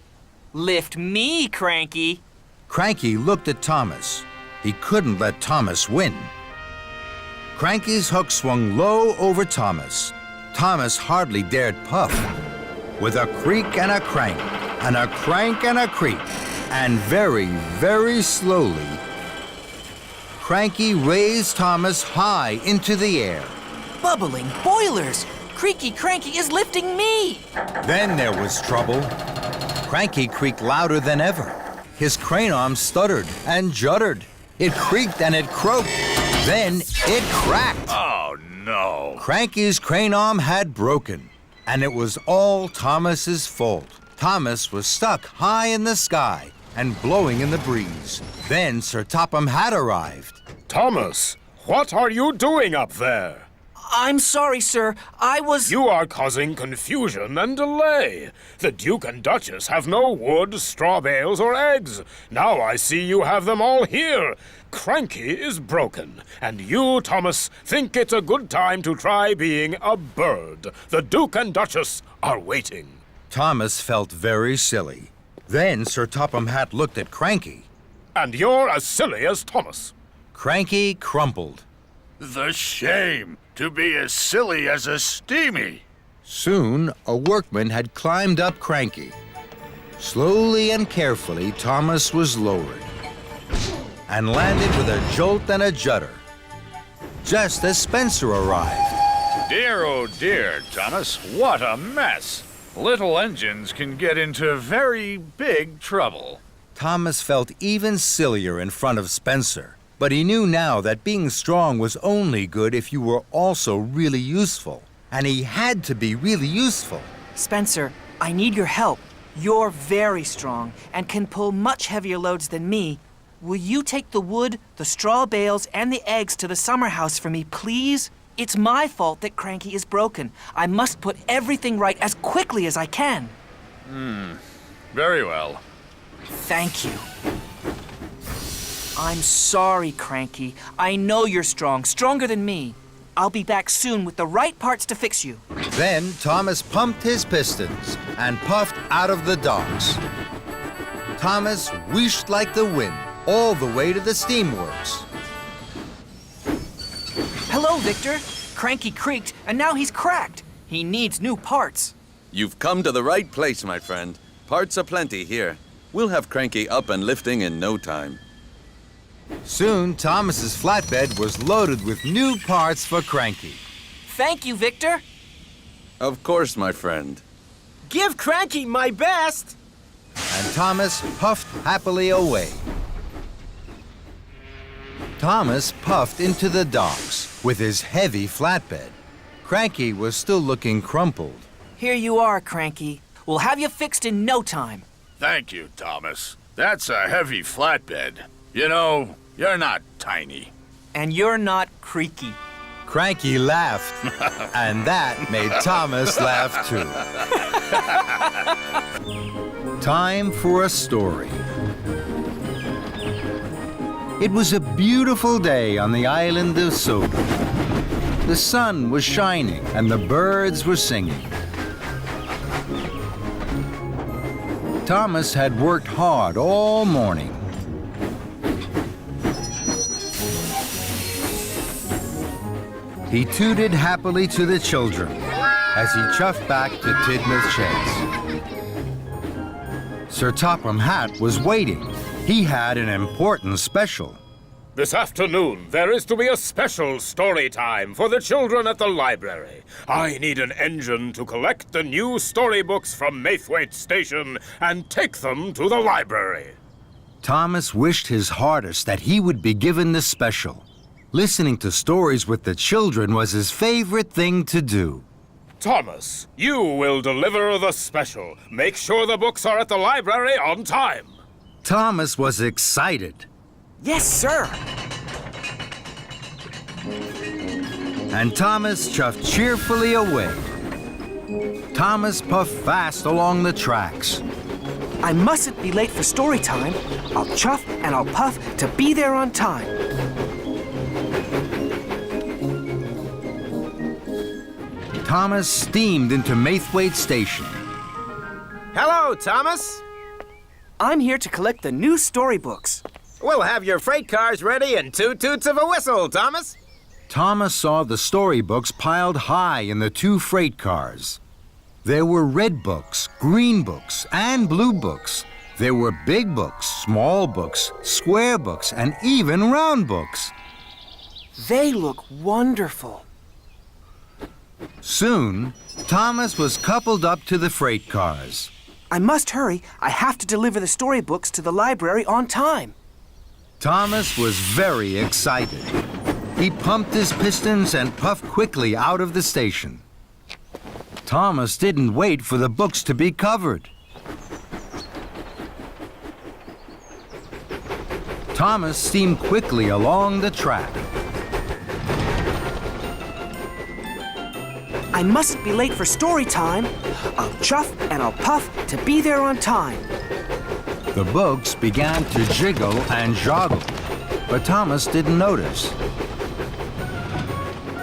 Lift me, Cranky. Cranky looked at Thomas. He couldn't let Thomas win. Cranky's hook swung low over Thomas. Thomas hardly dared puff. With a creak and a crank, and a crank and a creak, and very, very slowly, Cranky raised Thomas high into the air. Bubbling boilers! Creaky Cranky is lifting me! Then there was trouble. Cranky creaked louder than ever. His crane arm stuttered and juddered. It creaked and it croaked. Then it cracked. Oh, no. Cranky's crane arm had broken, and it was all Thomas's fault. Thomas was stuck high in the sky and blowing in the breeze. Then Sir Topham had arrived. Thomas, what are you doing up there? I'm sorry, sir. I was... You are causing confusion and delay. The Duke and Duchess have no wood, straw bales, or eggs. Now I see you have them all here. Cranky is broken, and you, Thomas, think it's a good time to try being a bird. The Duke and Duchess are waiting. Thomas felt very silly. Then Sir Topham Hatt looked at Cranky. And you're as silly as Thomas. Cranky crumpled. The shame to be as silly as a steamy. Soon, a workman had climbed up Cranky. Slowly and carefully, Thomas was lowered and landed with a jolt and a judder, just as Spencer arrived. Dear, oh dear, Thomas, what a mess. Little engines can get into very big trouble. Thomas felt even sillier in front of Spencer, but he knew now that being strong was only good if you were also really useful. And he had to be really useful. Spencer, I need your help. You're very strong and can pull much heavier loads than me. Will you take the wood, the straw bales, and the eggs to the summer house for me, please? It's my fault that Cranky is broken. I must put everything right as quickly as I can. Very well. Thank you. I'm sorry, Cranky. I know you're strong, stronger than me. I'll be back soon with the right parts to fix you. Then Thomas pumped his pistons and puffed out of the docks. Thomas wheeshed like the wind all the way to the steamworks. Hello, Victor. Cranky creaked, and now he's cracked. He needs new parts. You've come to the right place, my friend. Parts aplenty here. We'll have Cranky up and lifting in no time. Soon, Thomas's flatbed was loaded with new parts for Cranky. Thank you, Victor. Of course, my friend. Give Cranky my best. And Thomas puffed happily away. Thomas puffed into the docks with his heavy flatbed. Cranky was still looking crumpled. Here you are, Cranky. We'll have you fixed in no time. Thank you, Thomas. That's a heavy flatbed. You know, you're not tiny. And you're not creaky. Cranky laughed, and that made Thomas laugh too. Time for a story. It was a beautiful day on the island of Sodor. The sun was shining and the birds were singing. Thomas had worked hard all morning. He tooted happily to the children as he chuffed back to Tidmouth Chase. Sir Topham Hatt was waiting. He had an important special. This afternoon, there is to be a special story time for the children at the library. I need an engine to collect the new storybooks from Maithwaite Station and take them to the library. Thomas wished his hardest that he would be given the special. Listening to stories with the children was his favorite thing to do. Thomas, you will deliver the special. Make sure the books are at the library on time. Thomas was excited. Yes, sir. And Thomas chuffed cheerfully away. Thomas puffed fast along the tracks. I mustn't be late for story time. I'll chuff and I'll puff to be there on time. Thomas steamed into Maithwaite Station. Hello, Thomas. I'm here to collect the new storybooks. We'll have your freight cars ready in 2 toots of a whistle, Thomas. Thomas saw the storybooks piled high in the 2 freight cars. There were red books, green books, and blue books. There were big books, small books, square books, and even round books. They look wonderful. Soon, Thomas was coupled up to the freight cars. I must hurry. I have to deliver the storybooks to the library on time. Thomas was very excited. He pumped his pistons and puffed quickly out of the station. Thomas didn't wait for the books to be covered. Thomas steamed quickly along the track. I mustn't be late for story time. I'll chuff and I'll puff to be there on time. The books began to jiggle and joggle, but Thomas didn't notice.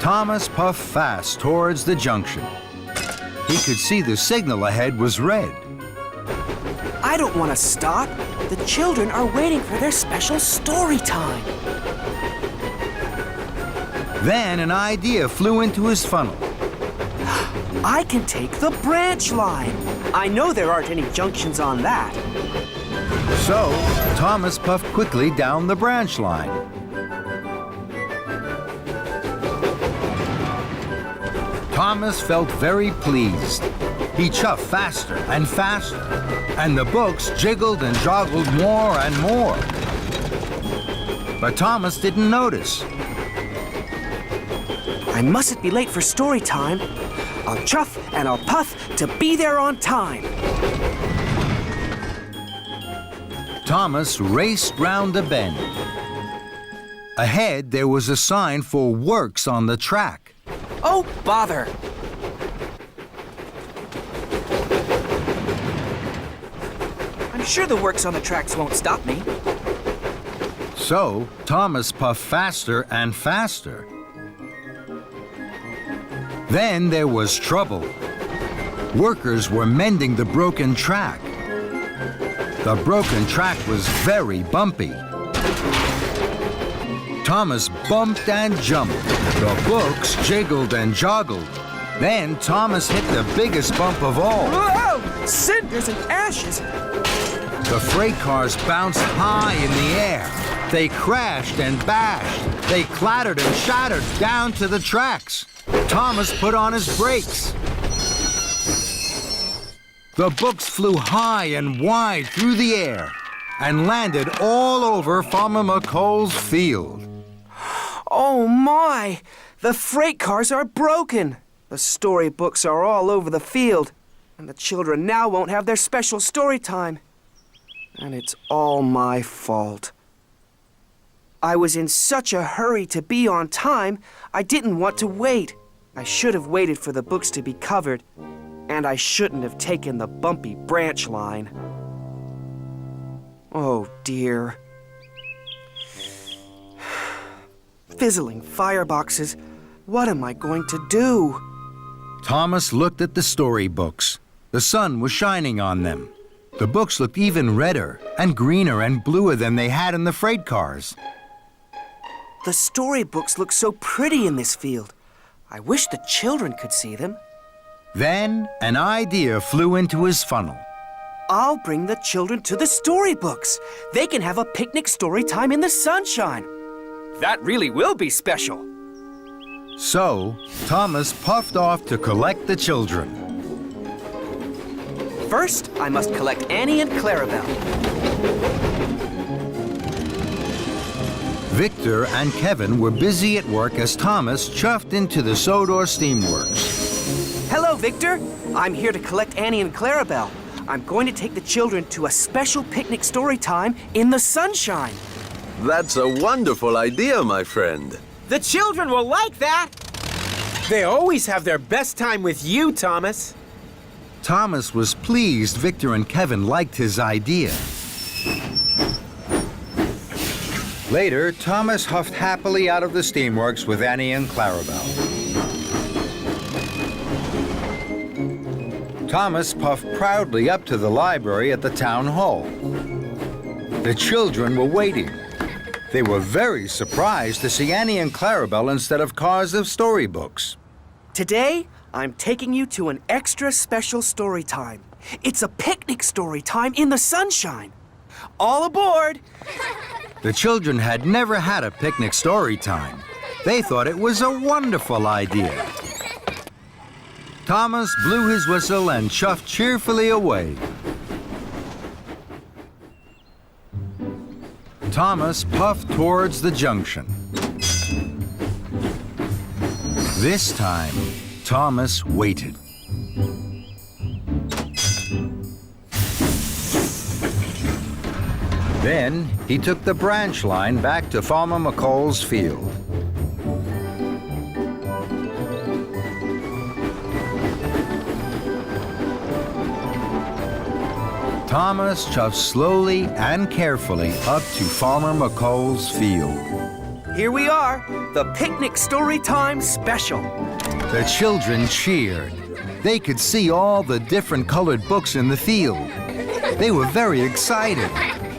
Thomas puffed fast towards the junction. He could see the signal ahead was red. I don't want to stop. The children are waiting for their special story time. Then an idea flew into his funnel. I can take the branch line. I know there aren't any junctions on that. So, Thomas puffed quickly down the branch line. Thomas felt very pleased. He chuffed faster and faster, and the books jiggled and joggled more and more. But Thomas didn't notice. I mustn't be late for story time. I'll chuff and I'll puff to be there on time. Thomas raced round a bend. Ahead, there was a sign for works on the track. Oh, bother! I'm sure the works on the tracks won't stop me. So, Thomas puffed faster and faster. Then there was trouble. Workers were mending the broken track. The broken track was very bumpy. Thomas bumped and jumped. The books jiggled and joggled. Then Thomas hit the biggest bump of all. Whoa! Cinders and ashes! The freight cars bounced high in the air. They crashed and bashed. They clattered and shattered down to the tracks. Thomas put on his brakes. The books flew high and wide through the air and landed all over Farmer McColl's field. Oh my! The freight cars are broken. The storybooks are all over the field, and the children now won't have their special story time. And it's all my fault. I was in such a hurry to be on time, I didn't want to wait. I should have waited for the books to be covered, and I shouldn't have taken the bumpy branch line. Oh dear. Fizzling fireboxes. What am I going to do? Thomas looked at the storybooks. The sun was shining on them. The books looked even redder and greener and bluer than they had in the freight cars. The storybooks look so pretty in this field. I wish the children could see them. Then an idea flew into his funnel. I'll bring the children to the storybooks. They can have a picnic story time in the sunshine. That really will be special. So, Thomas puffed off to collect the children. First, I must collect Annie and Clarabelle. Victor and Kevin were busy at work as Thomas chuffed into the Sodor steamworks. Hello, Victor. I'm here to collect Annie and Clarabelle. I'm going to take the children to a special picnic story time in the sunshine. That's a wonderful idea, my friend. The children will like that. They always have their best time with you, Thomas. Thomas was pleased Victor and Kevin liked his idea. Later, Thomas huffed happily out of the steamworks with Annie and Clarabelle. Thomas puffed proudly up to the library at the town hall. The children were waiting. They were very surprised to see Annie and Clarabelle instead of cars of storybooks. Today, I'm taking you to an extra special story time. It's a picnic story time in the sunshine. All aboard! The children had never had a picnic story time. They thought it was a wonderful idea. Thomas blew his whistle and chuffed cheerfully away. Thomas puffed towards the junction. This time, Thomas waited. Then he took the branch line back to Farmer McCall's field. Thomas chuffed slowly and carefully up to Farmer McCall's field. Here we are, the Picnic Story Time Special. The children cheered. They could see all the different colored books in the field. They were very excited.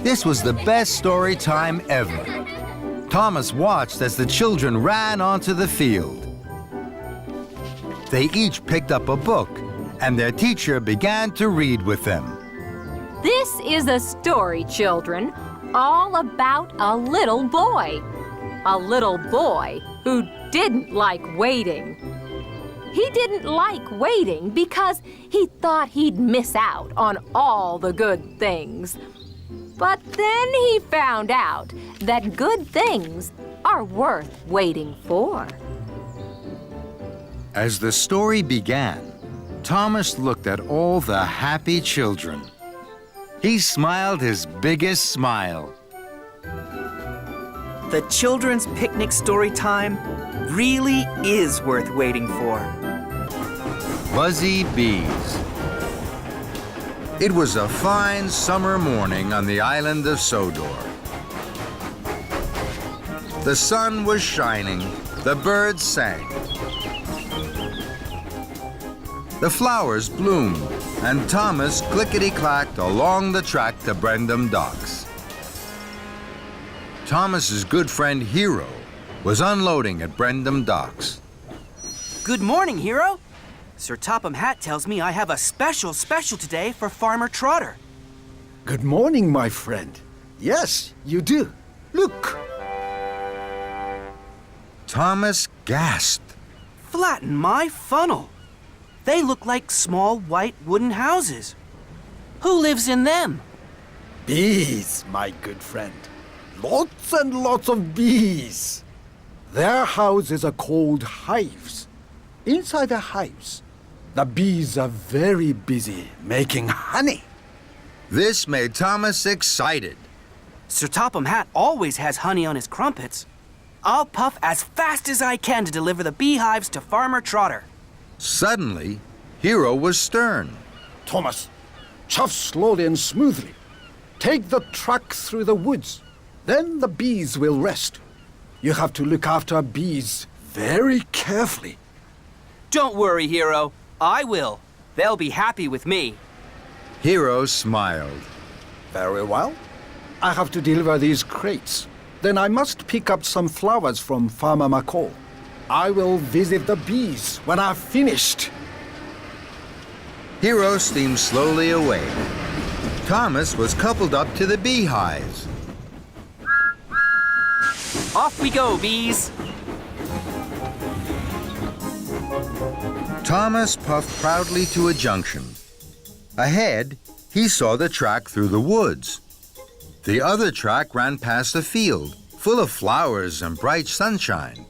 This was the best story time ever. Thomas watched as the children ran onto the field. They each picked up a book, and their teacher began to read with them. This is a story, children, all about a little boy. A little boy who didn't like waiting. He didn't like waiting because he thought he'd miss out on all the good things. But then he found out that good things are worth waiting for. As the story began, Thomas looked at all the happy children. He smiled his biggest smile. The children's picnic story time really is worth waiting for. Buzzy Bees. It was a fine summer morning on the island of Sodor. The sun was shining, the birds sang. The flowers bloomed, and Thomas clickety-clacked along the track to Brendam Docks. Thomas's good friend Hiro was unloading at Brendam Docks. Good morning, Hiro. Sir Topham Hatt tells me I have a special today for Farmer Trotter. Good morning, my friend. Yes, you do. Look. Thomas gasped. Flatten my funnel. They look like small white wooden houses. Who lives in them? Bees, my good friend. Lots and lots of bees. Their houses are called hives. Inside the hives, the bees are very busy making honey. This made Thomas excited. Sir Topham Hatt always has honey on his crumpets. I'll puff as fast as I can to deliver the beehives to Farmer Trotter. Suddenly, Hiro was stern. Thomas, chuff slowly and smoothly. Take the truck through the woods. Then the bees will rest. You have to look after bees very carefully. Don't worry, Hiro. I will. They'll be happy with me. Hiro smiled. Very well. I have to deliver these crates. Then I must pick up some flowers from Farmer McCall. I will visit the bees when I've finished. Hiro steamed slowly away. Thomas was coupled up to the beehives. Off we go, bees. Thomas puffed proudly to a junction. Ahead, he saw the track through the woods. The other track ran past a field full of flowers and bright sunshine.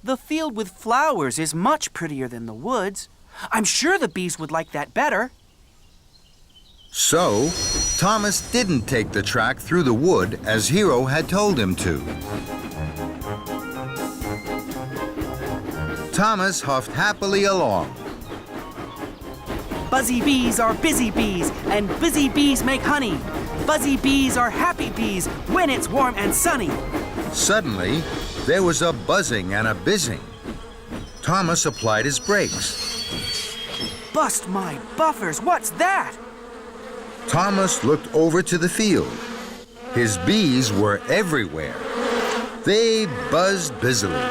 The field with flowers is much prettier than the woods. I'm sure the bees would like that better. So, Thomas didn't take the track through the wood as Hiro had told him to. Thomas huffed happily along. Buzzy bees are busy bees, and busy bees make honey. Buzzy bees are happy bees when it's warm and sunny. Suddenly, there was a buzzing and a bizzing. Thomas applied his brakes. Bust my buffers, what's that? Thomas looked over to the field. His bees were everywhere. They buzzed busily,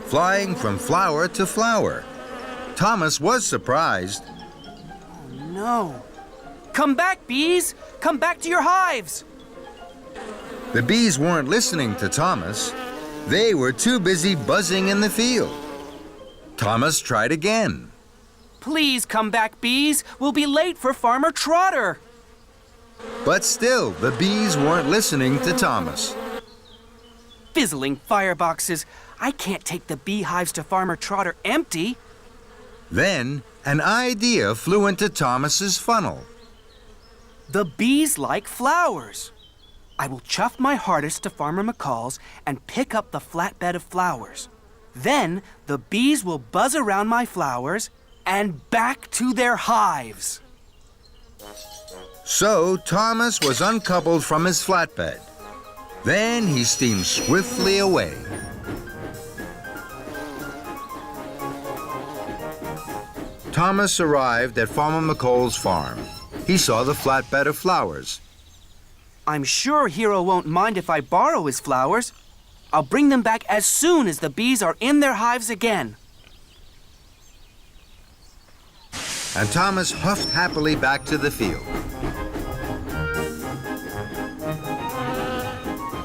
flying from flower to flower. Thomas was surprised. Oh, no. Come back, bees! Come back to your hives! The bees weren't listening to Thomas. They were too busy buzzing in the field. Thomas tried again. Please come back, bees. We'll be late for Farmer Trotter. But still, the bees weren't listening to Thomas. Fizzling fireboxes. I can't take the beehives to Farmer Trotter empty. Then, an idea flew into Thomas's funnel. The bees like flowers. I will chuff my hardest to Farmer McCall's and pick up the flatbed of flowers. Then the bees will buzz around my flowers and back to their hives. So Thomas was uncoupled from his flatbed. Then he steamed swiftly away. Thomas arrived at Farmer McCall's farm. He saw the flatbed of flowers. I'm sure Hiro won't mind if I borrow his flowers. I'll bring them back as soon as the bees are in their hives again. And Thomas huffed happily back to the field.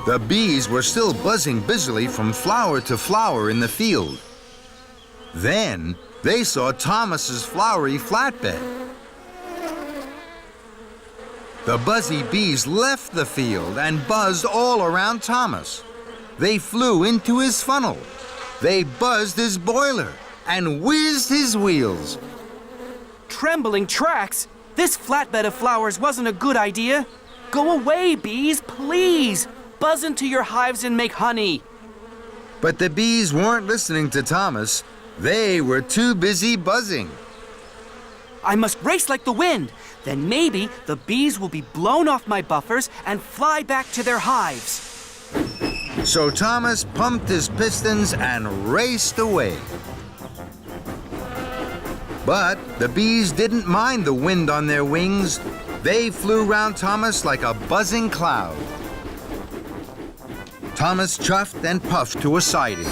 The bees were still buzzing busily from flower to flower in the field. Then they saw Thomas's flowery flatbed. The buzzy bees left the field and buzzed all around Thomas. They flew into his funnel. They buzzed his boiler and whizzed his wheels. Trembling tracks! This flatbed of flowers wasn't a good idea. Go away, bees, please! Buzz into your hives and make honey. But the bees weren't listening to Thomas. They were too busy buzzing. I must race like the wind. Then maybe the bees will be blown off my buffers and fly back to their hives. So Thomas pumped his pistons and raced away. But the bees didn't mind the wind on their wings. They flew round Thomas like a buzzing cloud. Thomas chuffed and puffed to a siding.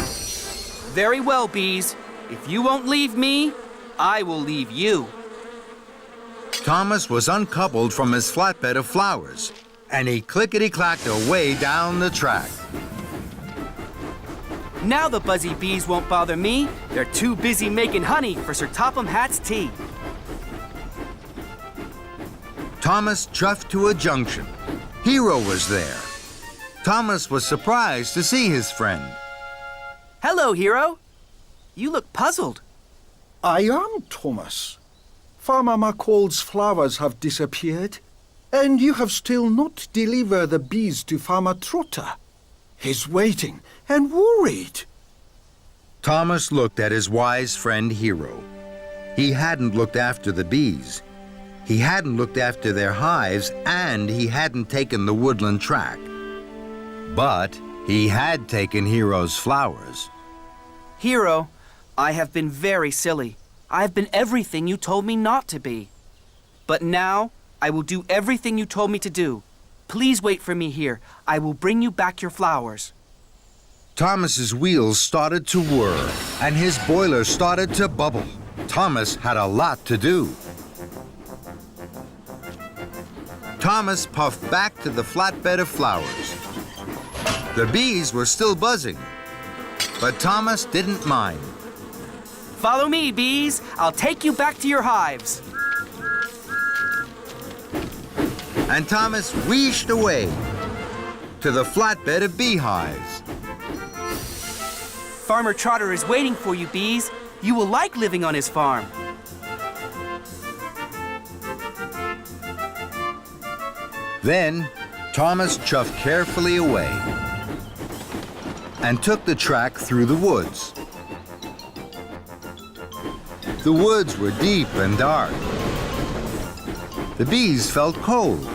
Very well, bees. If you won't leave me, I will leave you. Thomas was uncoupled from his flatbed of flowers, and he clickety-clacked away down the track. Now the buzzy bees won't bother me. They're too busy making honey for Sir Topham Hatt's tea. Thomas chuffed to a junction. Hiro was there. Thomas was surprised to see his friend. Hello, Hiro. You look puzzled. I am Thomas. Farmer McCall's flowers have disappeared, and you have still not delivered the bees to Farmer Trotter. He's waiting and worried. Thomas looked at his wise friend Hiro. He hadn't looked after the bees. He hadn't looked after their hives, and he hadn't taken the woodland track. But he had taken Hiro's flowers. Hiro, I have been very silly. I've been everything you told me not to be. But now, I will do everything you told me to do. Please wait for me here. I will bring you back your flowers. Thomas's wheels started to whir, and his boiler started to bubble. Thomas had a lot to do. Thomas puffed back to the flatbed of flowers. The bees were still buzzing, but Thomas didn't mind. Follow me, bees. I'll take you back to your hives. And Thomas wheeshed away to the flatbed of beehives. Farmer Trotter is waiting for you, bees. You will like living on his farm. Then Thomas chuffed carefully away and took the track through the woods. The woods were deep and dark. The bees felt cold.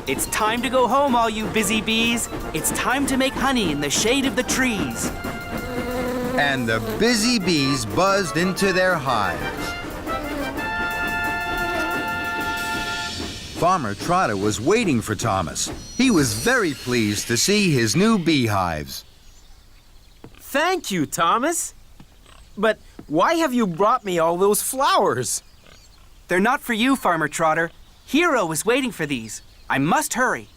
It's time to go home, all you busy bees. It's time to make honey in the shade of the trees. And the busy bees buzzed into their hives. Farmer Trotter was waiting for Thomas. He was very pleased to see his new beehives. Thank you, Thomas. But why have you brought me all those flowers? They're not for you, Farmer Trotter. Hiro was waiting for these. I must hurry.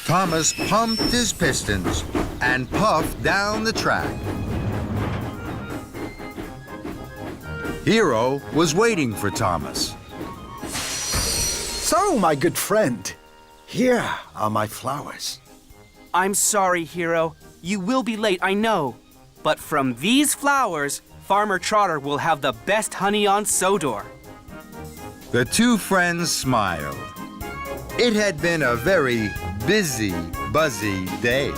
Thomas pumped his pistons and puffed down the track. Hiro was waiting for Thomas. So, my good friend, here are my flowers. I'm sorry, Hiro. You will be late, I know. But from these flowers, Farmer Trotter will have the best honey on Sodor. The two friends smiled. It had been a very busy, buzzy day.